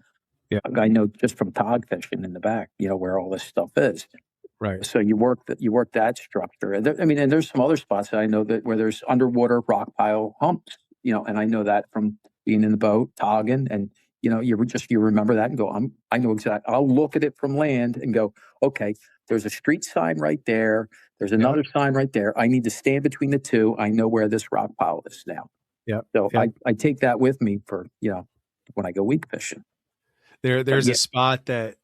Yeah. I know just from tog fishing in the back, where all this stuff is. Right. So you work that structure, and and there's some other spots that I know that where there's underwater rock pile humps, and I know that from being in the boat togging, and you remember that and go, I know exactly. I'll look at it from land and go, okay, there's a street sign right there. There's another sign right there. I need to stand between the two. I know where this rock pile is now. Yeah. So I take that with me for, when I go weak fishing. There's a spot that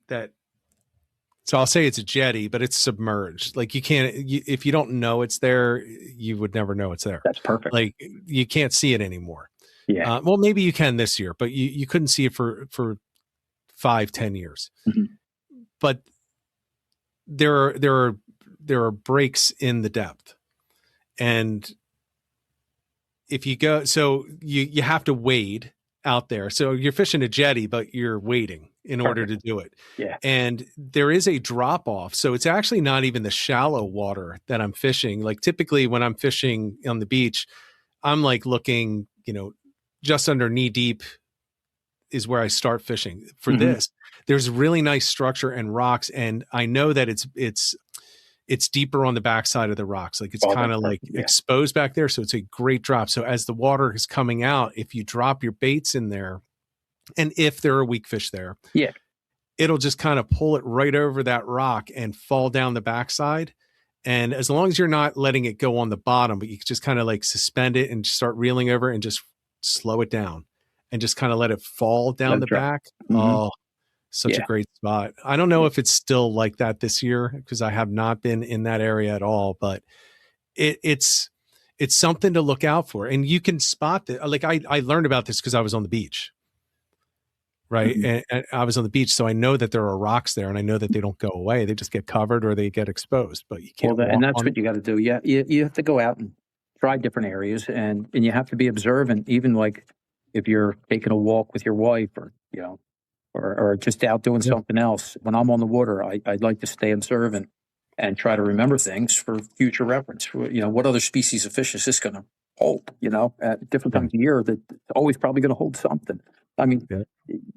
so I'll say it's a jetty, but it's submerged. Like if you don't know it's there, you would never know it's there. That's perfect. Like you can't see it anymore. Yeah. Well, maybe you can this year, but you couldn't see it for 5-10 years. But there are breaks in the depth, and if you go, so you have to wade out there. So you're fishing a jetty, but you're wading in order to do it. Yeah. And there is a drop off. So it's actually not even the shallow water that I'm fishing. Like typically when I'm fishing on the beach, I'm like looking, just under knee deep is where I start fishing. For this, there's really nice structure and rocks. And I know that it's deeper on the backside of the rocks. Like it's kind of like exposed back there. So it's a great drop. So as the water is coming out, if you drop your baits in there, and if there are weak fish there, it'll just kind of pull it right over that rock and fall down the backside. And as long as you're not letting it go on the bottom, but you just kind of like suspend it and start reeling over and just slow it down and just kind of let it fall down the back. Oh, such a great spot. I don't know if it's still like that this year because I have not been in that area at all, but it's something to look out for. And you can spot that. Like I learned about this because I was on the beach. Right. And I was on the beach. So I know that there are rocks there, and I know that they don't go away. They just get covered or they get exposed, but you can't. And that's what you got to do. Yeah. You have to go out and try different areas, and you have to be observant, even like if you're taking a walk with your wife or, or just out doing something else. When I'm on the water, I'd like to stay observant and try to remember things for future reference. What other species of fish is this going to hold, at different times of year, that's always probably going to hold something. I mean,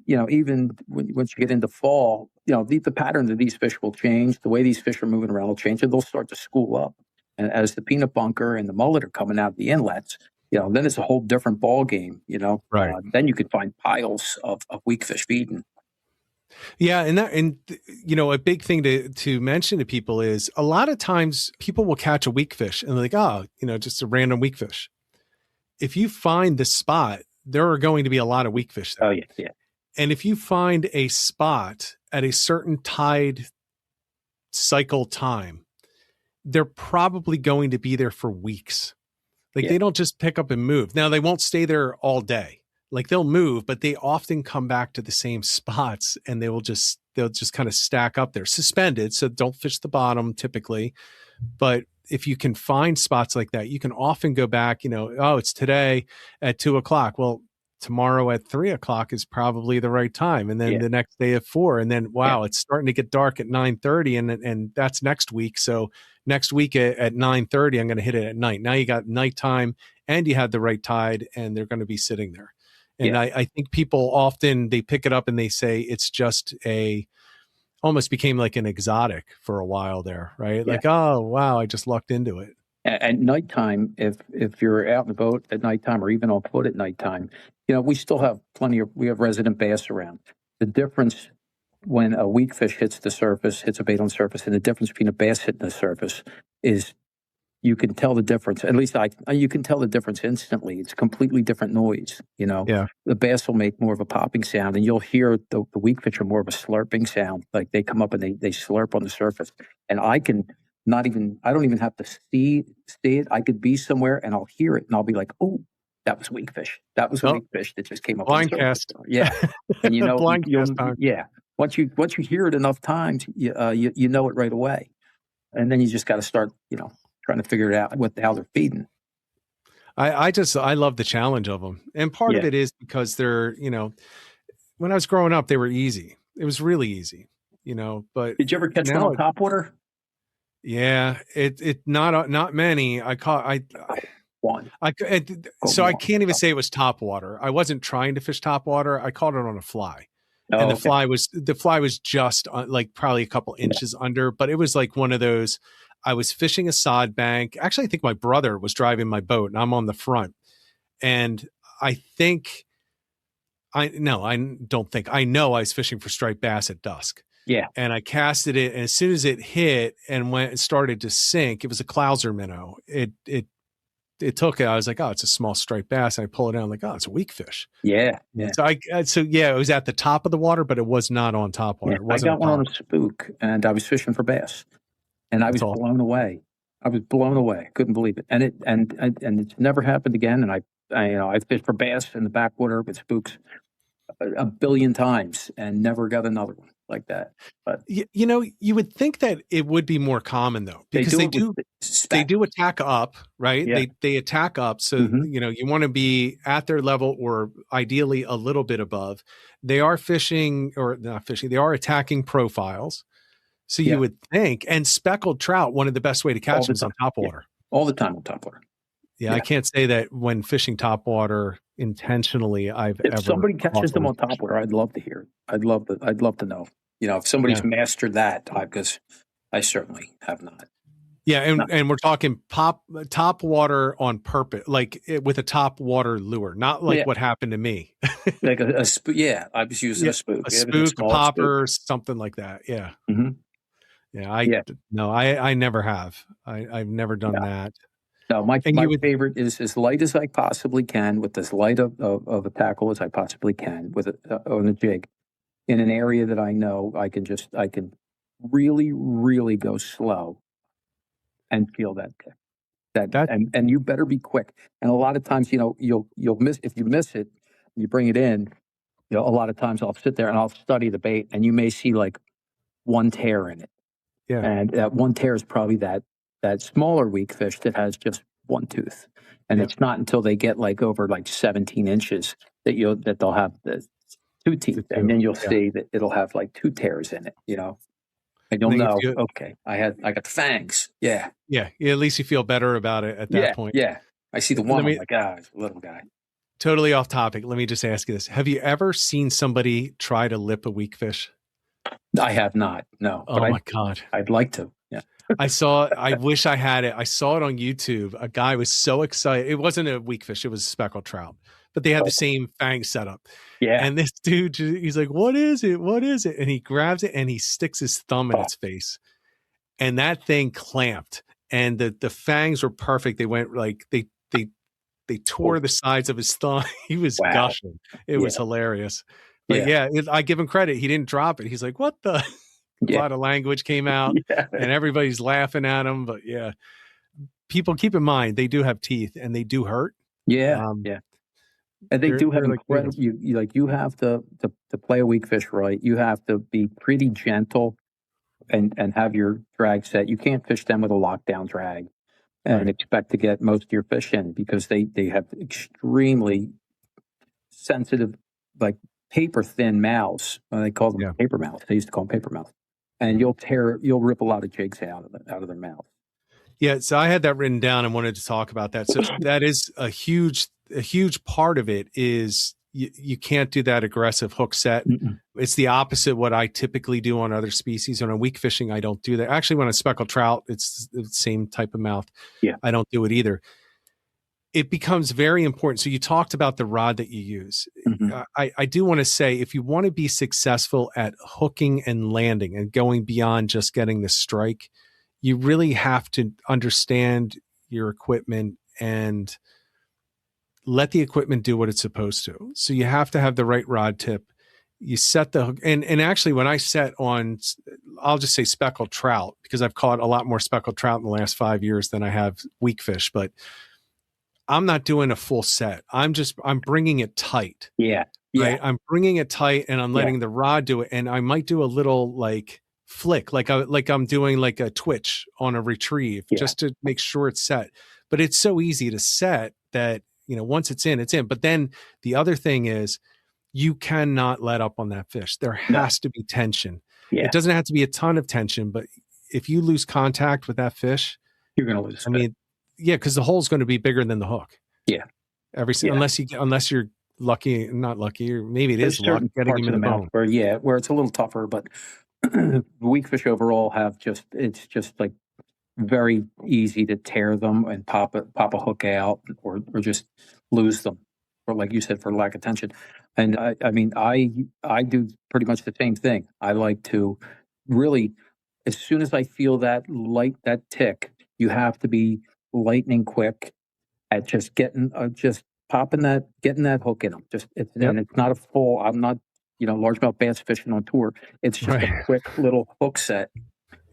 even once you get into fall, the pattern of these fish will change. The way these fish are moving around will change, and they'll start to school up. And as the peanut bunker and the mullet are coming out the inlets, then it's a whole different ball game. Right. Then you could find piles of weak fish feeding. Yeah, and a big thing to mention to people is a lot of times people will catch a weak fish and they're like, just a random weak fish. If you find the spot, there are going to be a lot of weak fish there. Oh, yeah. And if you find a spot at a certain tide cycle time, they're probably going to be there for weeks. Like they don't just pick up and move. Now they won't stay there all day. Like they'll move, but they often come back to the same spots and they will just they'll just kind of stack up there, suspended. So don't fish the bottom typically. But if you can find spots like that, you can often go back, oh, it's today at 2:00. Well, tomorrow at 3:00 is probably the right time. And then the next day at 4. And then, wow, it's starting to get dark at 9:30 and that's next week. So next week at 9:30, I'm going to hit it at night. Now you got nighttime and you have the right tide and they're going to be sitting there. And I think people often, they pick it up and they say it's just almost became like an exotic for a while there, right? Like, oh, wow, I just lucked into it. At nighttime, if you're out in the boat at nighttime or even on foot at nighttime, we still have we have resident bass around. The difference when a weak fish hits the surface, hits a bait on the surface, and the difference between a bass hitting the surface is you can tell the difference. At least you can tell the difference instantly. It's a completely different noise. The bass will make more of a popping sound, and you'll hear the weak fish are more of a slurping sound. Like they come up and they slurp on the surface. And I don't even have to see it. I could be somewhere and I'll hear it, and I'll be like, oh, that was weak fish. That was a weak fish that just came up. Blind cast. Yeah, and blind cast time. Yeah. Once you hear it enough times, you know it right away, and then you just got to start, trying to figure it out how they're feeding. I love the challenge of them. And part of it is because they're, when I was growing up, they were easy. It was really easy, but did you ever catch one on top water? Yeah, not many. I caught one. So I can't even say it was top water. I wasn't trying to fish top water. I caught it on a fly. And the fly was just like probably a couple inches under, but it was like one of those. I was fishing a sod bank. Actually, I think my brother was driving my boat and I'm on the front. And I know I was fishing for striped bass at dusk. Yeah. And I casted it. And as soon as it hit and when it started to sink, it was a clouser minnow. It took it. I was like, oh, it's a small striped bass. And I pull it out. I'm like, oh, it's a weak fish. Yeah. So it was at the top of the water, but it was not on top water. I got one on a spook and I was fishing for bass. And I was blown away. Couldn't believe it. And it's never happened again. And I fished for bass in the backwater with spooks a billion times and never got another one like that. But you would think that it would be more common though, because they do attack up, right? Yeah. They attack up. So, you want to be at their level or ideally a little bit above. They are fishing or not fishing. They are attacking profiles. So you would think, and speckled trout, one of the best way to catch them is on top water. All the time on top water. Yeah, I can't say that when fishing top water intentionally, if somebody catches them on top water, I'd love to hear it. I'd love to know. If somebody's mastered that, because I certainly have not. Yeah, and we're talking top water on purpose, like with a top water lure, not like what happened to me. Like a spook. Yeah, I was using a spook. A spook, a popper, something like that. Yeah. Mm-hmm. Yeah, I never have. I've never done that. No, my favorite is as light as I possibly can, with as light of a tackle as I possibly can on a jig, in an area that I know I can really, really go slow and feel that and you better be quick. And a lot of times, you'll miss, if you miss it, you bring it in. A lot of times I'll sit there and I'll study the bait, and you may see like one tear in it. Yeah. And that one tear is probably that smaller weak fish that has just one tooth. And it's not until they get like over like 17 inches that they'll have the two teeth. And then you'll see that it'll have like two tears in it, And you'll know, okay, I got fangs. Yeah. Yeah. At least you feel better about it at that point. Yeah. I see the one, I'm like, it's a little guy. Totally off topic. Let me just ask you this. Have you ever seen somebody try to lip a weak fish? I have not. No. Oh my God. I'd like to. Yeah. I wish I had it. I saw it on YouTube. A guy was so excited. It wasn't a weak fish. It was a speckled trout, but they had the same fang setup. Yeah. And this dude, he's like, what is it? What is it? And he grabs it and he sticks his thumb in its face, and that thing clamped, and the fangs were perfect. They went like, they tore the sides of his thumb. He was gushing. It was hilarious. But I give him credit. He didn't drop it. He's like, what the? A lot of language came out and everybody's laughing at him. But people keep in mind, they do have teeth and they do hurt. Yeah. And they do have they're like incredible. babies. You have to play a weak fish right. You have to be pretty gentle and have your drag set. You can't fish them with a lockdown drag and Right. expect to get most of your fish in because they have extremely sensitive, like paper thin mouths. They call them Yeah. paper mouths. They used to call them paper mouths. And you'll rip a lot of jigs out of their mouth. Yeah. So I had that written down and wanted to talk about that. So that is a huge part of it is you can't do that aggressive hook set. Mm-mm. It's the opposite of what I typically do on other species. On a weak fishing, I don't do that. Actually, when I speckled trout, it's the same type of mouth. Yeah. I don't do it either. It becomes very important. So you talked about the rod that you use. Mhm. I do want to say, if you want to be successful at hooking and landing and going beyond just getting the strike, you really have to understand your equipment and let the equipment do what it's supposed to. So you have to have the right rod tip. You set the hook. And actually, when I set on, I'll just say speckled trout, because I've caught a lot more speckled trout in the last 5 years than I have weak fish, but I'm not doing a full set. I'm bringing it tight. Yeah. Yeah. Right? I'm bringing it tight and I'm Yeah. letting the rod do it. And I might do a little like flick, like I'm doing like a twitch on a retrieve, Yeah. just to make sure it's set. But it's so easy to set that, once it's in, it's in. But then the other thing is you cannot let up on that fish. There has to be tension. Yeah. It doesn't have to be a ton of tension, but if you lose contact with that fish, You're going to lose. I mean, yeah, because the hole's going to be bigger than the hook. Yeah. Unless you're lucky, not lucky, or maybe it is luck getting him in the bone. Where it's a little tougher, but weak fish overall it's just like very easy to tear them and pop a hook out or just lose them, or like you said, for lack of tension. And I do pretty much the same thing. I like to really, as soon as I feel that tick, you have to be lightning quick at just getting getting that hook in them. And it's not a full. I'm not largemouth bass fishing on tour. It's just a quick little hook set,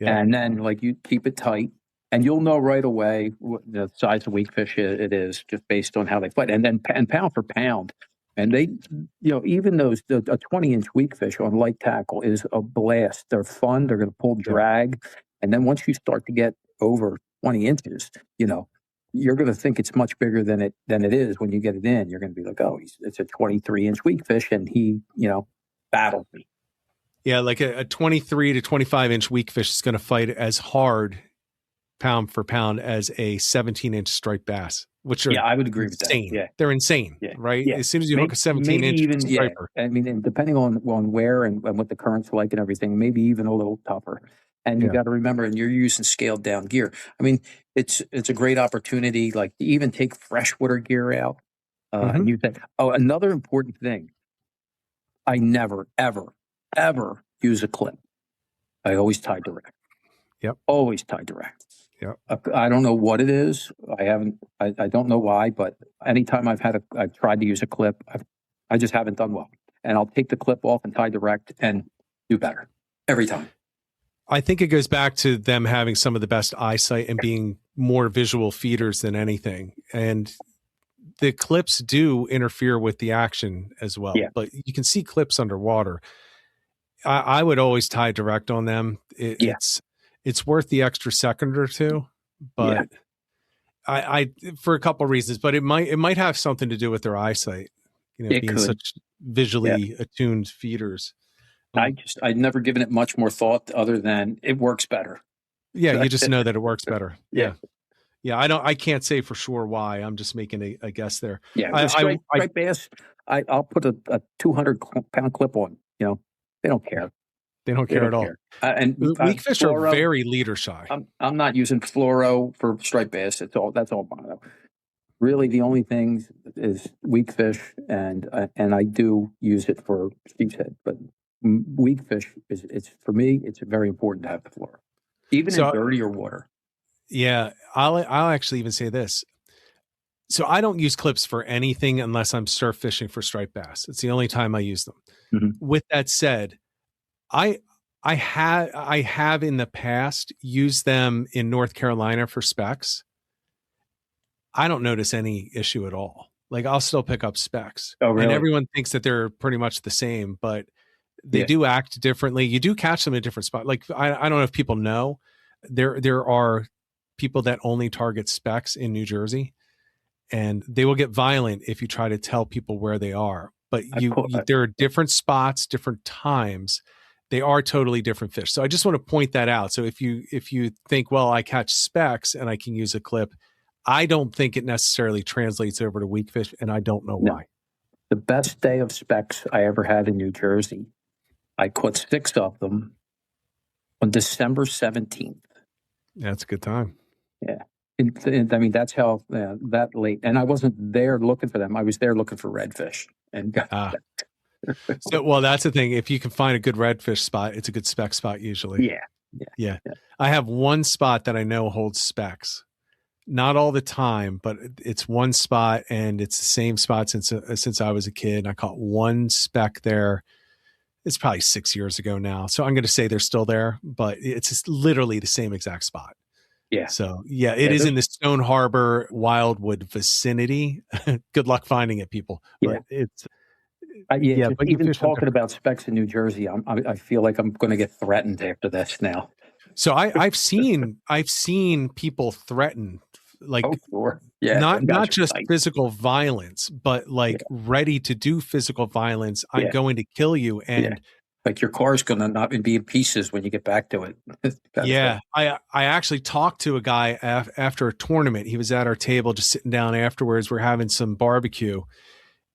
and then like you keep it tight, and you'll know right away what the size of weak fish it is just based on how they fight, and then pound for pound. And they, even those a 20-inch weak fish on light tackle is a blast. They're fun. They're going to pull drag, and then once you start to get over 20 inches, you're going to think it's much bigger than it is when you get it in. You're going to be like, oh, it's a 23-inch weak fish, and he, battled me. Yeah, like a 23 to 25-inch weak fish is going to fight as hard pound for pound as a 17-inch striped bass, which are I would agree with that. Yeah, they're insane, right? Yeah. As soon as you hook a 17-inch striper, I mean, and depending on where and what the current's like and everything, maybe even a little tougher. And you got to remember, and you're using scaled down gear. I mean, it's a great opportunity, like to even take freshwater gear out. And you think, another important thing, I never, ever, ever use a clip. I always tie direct. Yep. Always tie direct. Yep. I don't know what it is. I don't know why, but anytime I've tried to use a clip, I just haven't done well. And I'll take the clip off and tie direct and do better every time. I think it goes back to them having some of the best eyesight and being more visual feeders than anything. And the clips do interfere with the action as well, but you can see clips underwater. I would always tie direct on them. It's worth the extra second or two, but I for a couple of reasons, but it might have something to do with their eyesight, being such visually attuned feeders. I'd never given it much more thought other than it works better. Yeah, you just know that it works better. Yeah. I can't say for sure why. I'm just making a guess there. Yeah, striped bass. I'll put a 200-pound clip on. They don't care. They don't care at all. And weakfish are very leader shy. I'm not using fluoro for striped bass. That's all mono. Really, the only thing is weakfish, and I do use it for sheepshead. But weakfish it's for me. It's very important to have the fluoro, even in dirtier water. Yeah, I'll actually even say this. So I don't use clips for anything unless I'm surf fishing for striped bass. It's the only time I use them. Mm-hmm. With that said, I have in the past used them in North Carolina for specs. I don't notice any issue at all. Like I'll still pick up specks. Oh, And really? everyone thinks that they're pretty much the same, but they Yeah. do act differently. You do catch them in different spots. Like I don't know if people know, there are people that only target specks in New Jersey, and they will get violent if you try to tell people where they are. But there are different spots, different times. They are totally different fish. So I just want to point that out. So if you think, well, I catch specks and I can use a clip, I don't think it necessarily translates over to weakfish, and I don't know why. The best day of specks I ever had in New Jersey, I caught 6 of them on December 17th. That's a good time. Yeah. And I mean, that's how that late. And I wasn't there looking for them. I was there looking for redfish. And so, well, that's the thing. If you can find a good redfish spot, it's a good speck spot usually. Yeah. I have one spot that I know holds specks. Not all the time, but it's one spot, and it's the same spot since I was a kid. And I caught one speck there. It's probably 6 years ago now. So I'm going to say they're still there, but it's just literally the same exact spot. Yeah. So yeah, it is in the Stone Harbor Wildwood vicinity. Good luck finding it, people. Yeah. But it's but even talking about specks in New Jersey, I feel like I'm going to get threatened after this now. So I've seen people threaten, like, not just physical violence, but like ready to do physical violence. I'm going to kill you, and like your car's going to not be in pieces when you get back to it. I actually talked to a guy after a tournament. He was at our table, just sitting down afterwards. We're having some barbecue,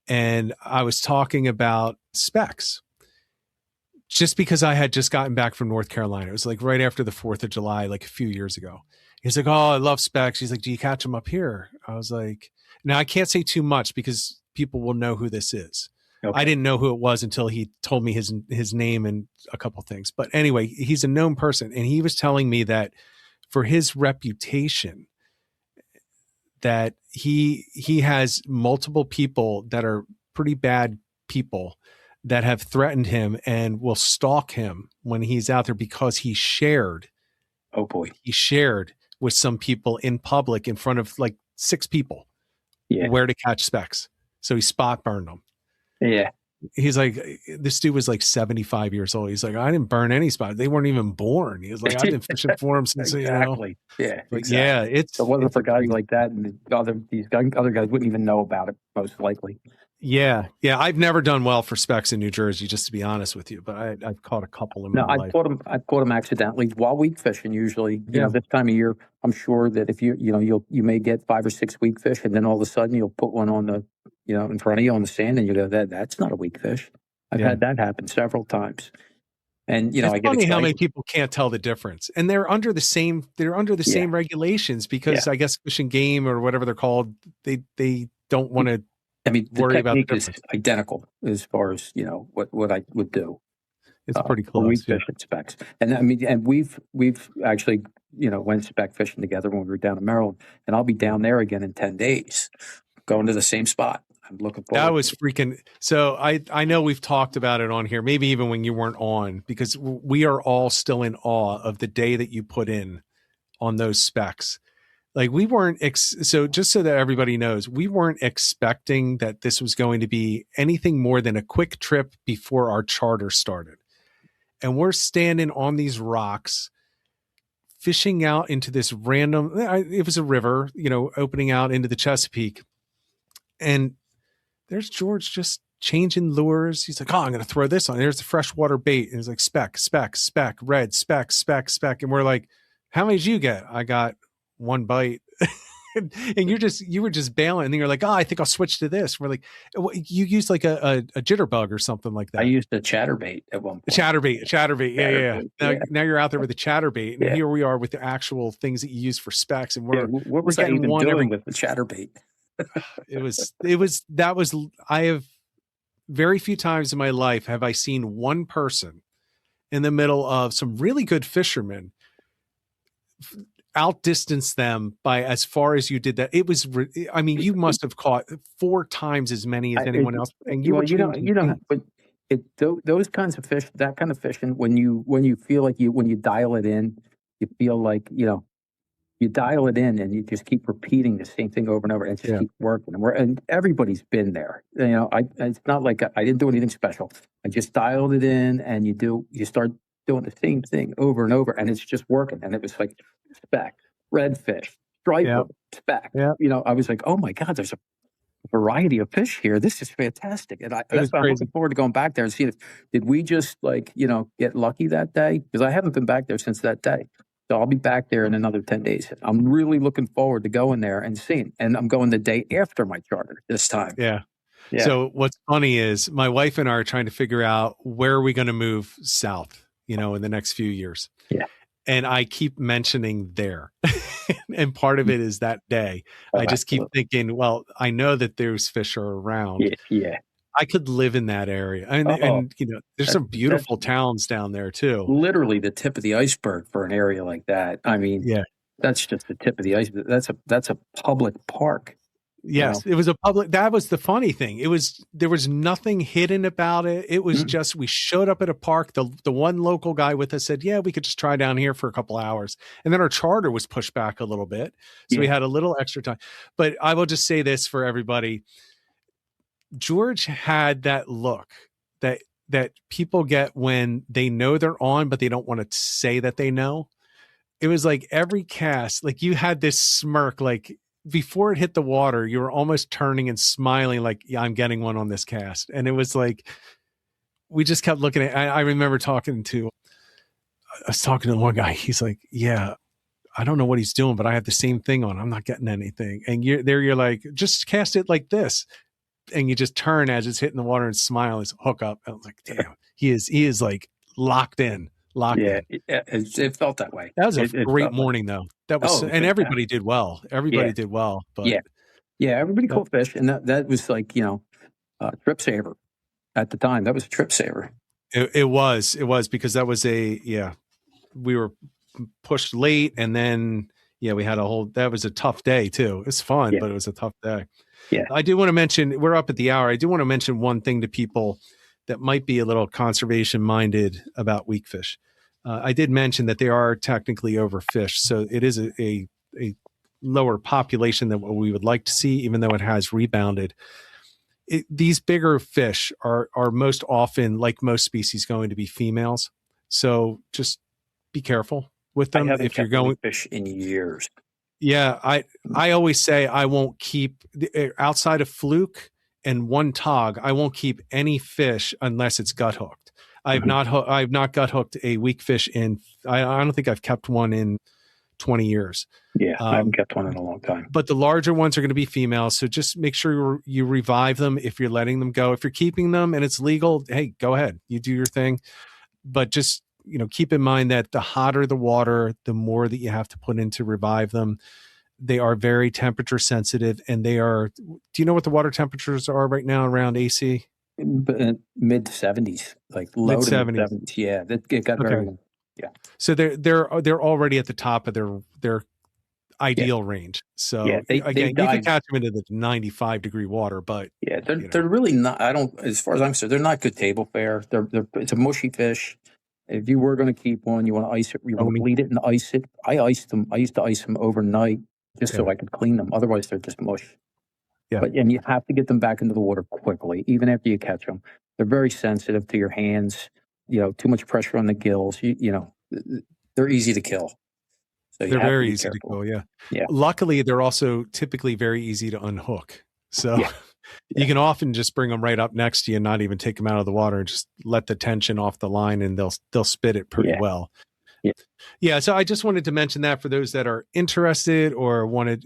and I was talking about specks. Just because I had just gotten back from North Carolina. It was like right after the 4th of July, like a few years ago. He's like, oh, I love specks. He's like, do you catch them up here? I was like, now I can't say too much because people will know who this is. Okay. I didn't know who it was until he told me his name and a couple things. But anyway, he's a known person. And he was telling me that for his reputation, that he has multiple people that are pretty bad people that have threatened him and will stalk him when he's out there because he shared. Oh boy. He shared with some people in public in front of like 6 people where to catch specks. So he spot burned them. Yeah. He's like, this dude was like 75 years old. He's like, I didn't burn any spots. They weren't even born. He was like, I've been fishing for him since, exactly. Yeah. But exactly. It's so it wasn't for guys like that. And these other guys wouldn't even know about it, most likely. Yeah. I've never done well for specks in New Jersey, just to be honest with you. But I've caught a couple in my life. I've caught them accidentally while weak fishing. Usually, you know, this time of year, I'm sure that if you may get 5 or 6 weak fish, and then all of a sudden you'll put one on the, in front of you on the sand, and you go, that's not a weak fish. I've had that happen several times. And it's funny how many people can't tell the difference, and they're under the same same regulations because I guess Fish and Game or whatever they're called, they don't want to. I mean, the technique is identical as far as what I would do. It's pretty close. Weak fish and specks, and I mean, and we've actually went speck fishing together when we were down in Maryland, and I'll be down there again in 10 days, going to the same spot. I'm looking forward. That was freaking. So I know we've talked about it on here, maybe even when you weren't on, because we are all still in awe of the day that you put in on those specks. Like we weren't, so just so that everybody knows, we weren't expecting that this was going to be anything more than a quick trip before our charter started. And we're standing on these rocks, fishing out into this random, it was a river, opening out into the Chesapeake. And there's George just changing lures. He's like, oh, I'm going to throw this on. There's the freshwater bait. And he's like, speck, red, speck. And we're like, how many did you get? I got 1 bite. and you were just bailing, and then you're like, oh, I think I'll switch to this. We're like, you used like a jitterbug or something like that. I used a chatterbait at one point. Chatterbait. Yeah. Now you're out there with the chatterbait, and here we are with the actual things that you use for specks, and what was I even doing with the chatterbait? I have very few times in my life have I seen one person in the middle of some really good fishermen outdistance them by as far as you did that. It was, I mean, you must have caught 4 times as many as anyone else. And those kinds of fish, that kind of fishing, when you feel like when you dial it in, you feel like, you dial it in and you just keep repeating the same thing over and over and just keep working. And everybody's been there. It's not like I didn't do anything special. I just dialed it in and you start doing the same thing over and over and it's just working. And it was like speck, redfish, striper, speck. I was like, oh my God, there's a variety of fish here. This is fantastic. And that's why I'm looking forward to going back there and seeing did we just get lucky that day? Because I haven't been back there since that day. So I'll be back there in another 10 days. I'm really looking forward to going there and seeing. And I'm going the day after my charter this time. Yeah. So what's funny is my wife and I are trying to figure out where are we going to move south, in the next few years. Yeah. And I keep mentioning there. And part of it is that day. I just keep thinking, well, I know that there's fish are around. Yeah. I could live in that area. And there's some beautiful towns down there too. Literally the tip of the iceberg for an area like that. I mean, that's just the tip of the iceberg. That's a public park. Yes, it was a public. That was the funny thing. There was nothing hidden about it. It was just, we showed up at a park. The one local guy with us said, yeah, we could just try down here for a couple hours. And then our charter was pushed back a little bit. So we had a little extra time. But I will just say this for everybody. George had that look that people get when they know they're on, but they don't want to say that they know. It was like every cast, like you had this smirk, like, before it hit the water, you were almost turning and smiling like, yeah, I'm getting one on this cast. And it was like, we just kept looking at, I remember I was talking to one guy. He's like, yeah, I don't know what he's doing, but I have the same thing on. I'm not getting anything. And you're like, just cast it like this. And you just turn as it's hitting the water and smile. It's hook up. I was like, damn, he is like locked in. It felt that way. That was a great morning, though. That was, and everybody did well. Everybody did well. But everybody caught fish, and that was like trip saver at the time. That was a trip saver. It was because that was we were pushed late, and then we had that was a tough day too. It's fun, but it was a tough day. Yeah, I do want to mention, we're up at the hour. I do want to mention one thing to people that might be a little conservation minded about weakfish. I did mention that they are technically overfished, so it is a lower population than what we would like to see, even though it has rebounded. These bigger fish are most often, like most species, going to be females. So just be careful with them if you're going fish in years. Yeah, I always say I won't keep outside of fluke and one tog. I won't keep any fish unless it's gut hooked. I've not gut hooked a weakfish I don't think I've kept one in 20 years. Yeah, I haven't kept one in a long time. But the larger ones are going to be females, so just make sure you revive them if you're letting them go. If you're keeping them and it's legal, hey, go ahead, you do your thing. But just keep in mind that the hotter the water, the more that you have to put in to revive them. They are very temperature sensitive, and they are. Do you know what the water temperatures are right now around AC? Mid 70s, like low to 70s. Yeah, it got very. Yeah. So they're already at the top of their ideal range. So you can catch them into the 95-degree water, but they're really not. As far as I'm concerned, they're not good table fare. It's a mushy fish. If you were going to keep one, you want to ice it. You want to bleed it and ice it. I iced them. I used to ice them overnight just so I could clean them. Otherwise, they're just mush. Yeah. And you have to get them back into the water quickly, even after you catch them. They're very sensitive to your hands. Too much pressure on the gills. They're easy to kill. So they're very easy to kill. Yeah. Luckily, they're also typically very easy to unhook. So you can often just bring them right up next to you and not even take them out of the water and just let the tension off the line, and they'll spit it pretty well. Yeah. So I just wanted to mention that for those that are interested or wanted,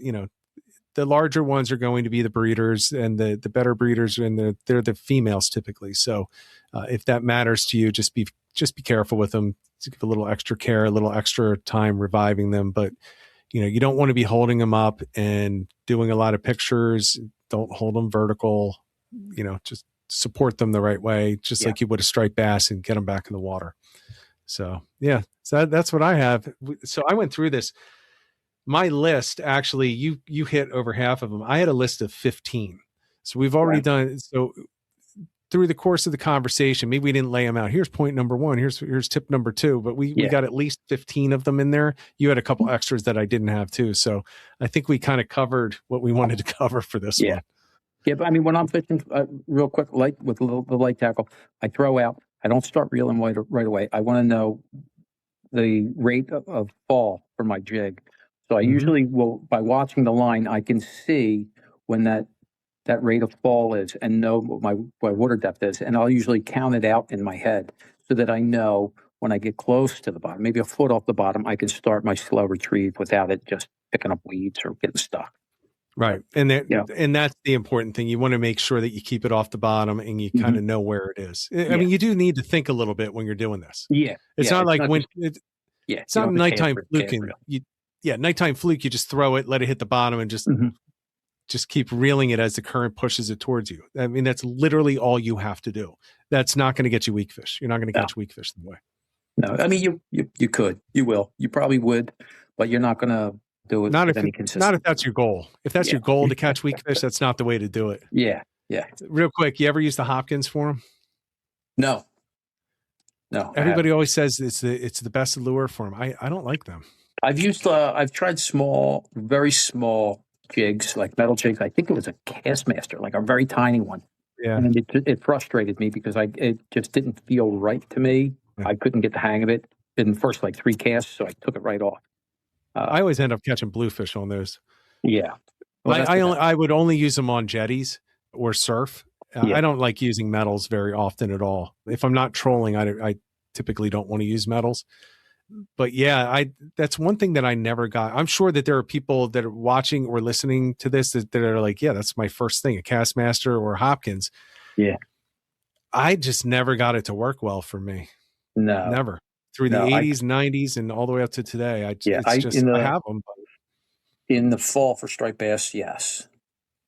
the larger ones are going to be the breeders, and the better breeders, and they're the females typically. So if that matters to you, just be careful with them. Give a little extra care, a little extra time reviving them. But you don't want to be holding them up and doing a lot of pictures. Don't hold them vertical. Just support them the right way, just like you would a striped bass, and get them back in the water. So so that's what I have. So I went through this. My list, actually, you hit over half of them. I had a list of 15. So we've already done. So through the course of the conversation, maybe we didn't lay them out. Here's point number one. Here's tip number two. But we got at least 15 of them in there. You had a couple extras that I didn't have too. So I think we kind of covered what we wanted to cover for this one. Yeah, but I mean, when I'm fishing, real quick, with the light tackle, I throw out. I don't start reeling right away. I want to know the rate of fall for my jig. So I usually will, by watching the line, I can see when that rate of fall is and know what my water depth is. And I'll usually count it out in my head so that I know when I get close to the bottom, maybe a foot off the bottom, I can start my slow retrieve without it just picking up weeds or getting stuck. Right. And and that's the important thing. You want to make sure that you keep it off the bottom and you kind of know where it is. I mean, you do need to think a little bit when you're doing this. It's not like when it's not nighttime fluking. Nighttime fluke, you just throw it, let it hit the bottom and just keep reeling it as the current pushes it towards you. I mean, that's literally all you have to do. That's not going to get you weak fish. You're not going to catch weak fish the way. No, I mean, you could, you will, you probably would, but you're not going to do it not with if any consistency. Not if that's your goal. If that's your goal to catch weak fish, that's not the way to do it. Yeah. Real quick, you ever use the Hopkins for them? No. Everybody always says it's the best lure for them. I don't like them. I've tried small, very small jigs, like metal jigs. I think it was a Castmaster, like a very tiny one. Yeah. And it frustrated me because it just didn't feel right to me. Yeah. I couldn't get the hang of it in the first 3 casts, so I took it right off. I always end up catching bluefish on those. Yeah. Well, I would only use them on jetties or surf. I don't like using metals very often at all. If I'm not trolling, I typically don't want to use metals. But that's one thing that I never got. I'm sure that there are people that are watching or listening to this that are like, yeah, that's my first thing, a Castmaster or Hopkins. Yeah. I just never got it to work well for me. No. Never. Through the 80s, 90s, and all the way up to today. I have them. But in the fall for striped bass, yes.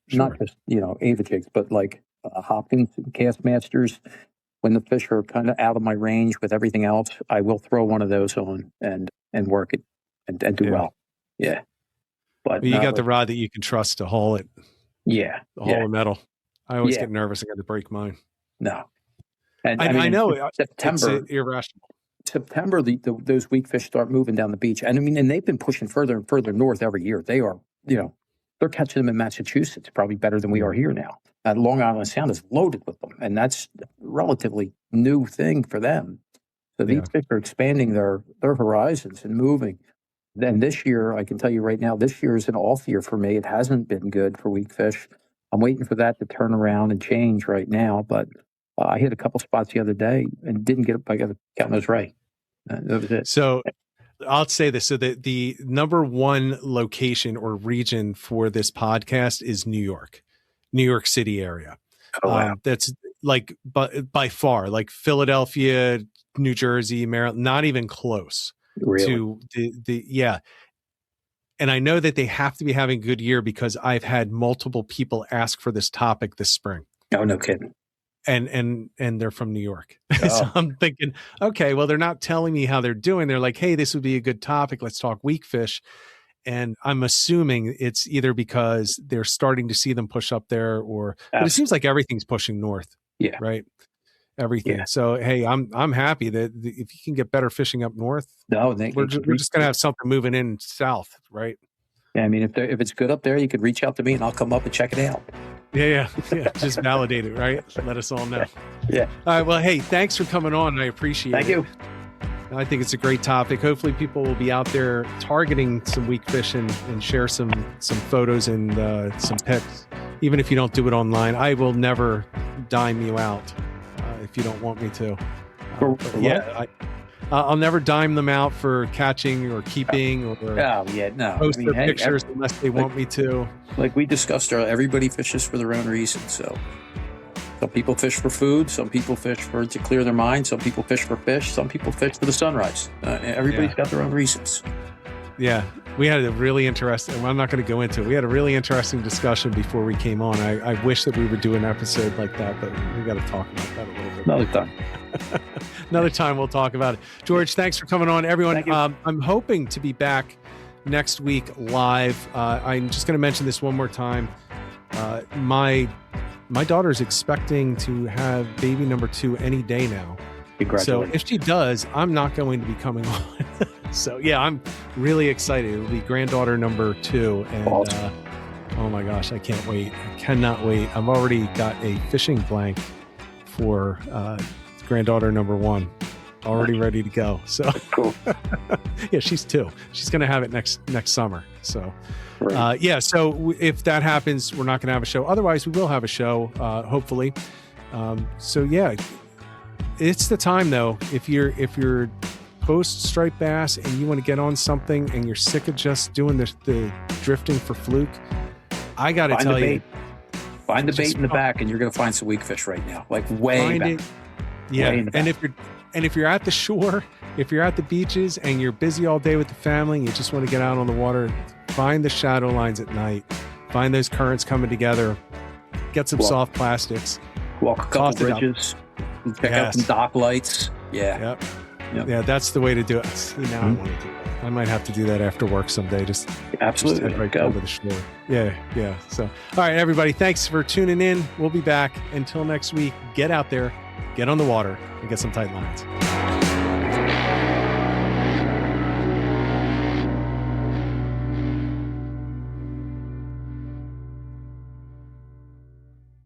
Sure. Not just, Ava jigs, but like Hopkins and Castmasters. When the fish are kind of out of my range with everything else, I will throw one of those on and work it and do well. Yeah. But you got the rod that you can trust to haul it. Yeah. The haul of metal. I always get nervous. I got to break mine. No. And I know September, it's irrational. September, those weak fish start moving down the beach. And I mean, and they've been pushing further and further north every year. They are, they're catching them in Massachusetts, probably better than we are here now. Long Island Sound is loaded with them, and that's a relatively new thing for them. So these fish are expanding their horizons and moving. Then this year, I can tell you right now, this year is an off year for me. It hasn't been good for weak fish. I'm waiting for that to turn around and change right now, but I hit a couple spots the other day and didn't get it. I got to count those right. That was it. So I'll say this. So the number one location or region for this podcast is New York City area. Oh, wow. That's like by far, like Philadelphia, New Jersey, Maryland, not even close to the. And I know that they have to be having a good year because I've had multiple people ask for this topic this spring. Oh, no kidding. And they're from New York. So I'm thinking, okay, well, they're not telling me how they're doing. They're like, hey, this would be a good topic. Let's talk weak fish. And I'm assuming it's either because they're starting to see them push up there but it seems like everything's pushing north. Yeah. Right. Everything. Yeah. So, hey, I'm happy that if you can get better fishing up north, we're just going to have something moving in south. Right. Yeah. I mean, if it's good up there, you could reach out to me and I'll come up and check it out. Yeah. Just validate it. Right. Let us all know. Yeah. All right. Well, hey, thanks for coming on. I appreciate it. Thank you. I think it's a great topic. Hopefully people will be out there targeting some weak fish and share some photos and some pics. Even if you don't do it online, I will never dime you out if you don't want me to. I'll never dime them out for catching or keeping or post their pictures unless they want me to. Like we discussed earlier, everybody fishes for their own reasons. So some people fish for food. Some people fish to clear their mind. Some people fish for fish. Some people fish for the sunrise. Everybody's got their own reasons. Yeah. We had a really interesting, I'm not going to go into it. We had a really interesting discussion before we came on. I wish that we would do an episode like that, but we got to talk about that a little bit. Another time. Another time we'll talk about it. George, thanks for coming on. Everyone, I'm hoping to be back next week live. I'm just going to mention this one more time. My my daughter's expecting to have baby number 2 any day now. So Congratulations. if she does, I'm not going to be coming on. So yeah, I'm really excited. It'll be granddaughter number 2. And Awesome. oh my gosh, I can't wait. I cannot wait. I've already got a fishing blank for granddaughter number 1 already ready to go. So Cool. yeah, she's 2. She's going to have it next summer. So Right. yeah, so if that happens, we're not going to have a show. Otherwise, we will have a show, hopefully. So yeah, it's the time though. If you're post striped bass and you want to get on something and you're sick of just doing the drifting for fluke, I got to Find tell the you, bait. Find the just bait in the back, and you're going to find some weakfish right now, like way find back. it. Yeah, Way in the and back. if you're at the shore, if you're at the beaches and you're busy all day with the family and you just want to get out on the water, find the shadow lines at night. Find those currents coming together. Get some Well, soft plastics. Walk a Toss couple it up. bridges. Check out Yes. some dock lights. Yeah. Yep. Yep. Yeah, that's the way to do it. See, now I Mhm. want to do that. I might have to do that after work someday. Just Absolutely. head right Go. over the shore. Yeah. So, all right, everybody, thanks for tuning in. We'll be back. Until next week, get out there, get on the water, and get some tight lines.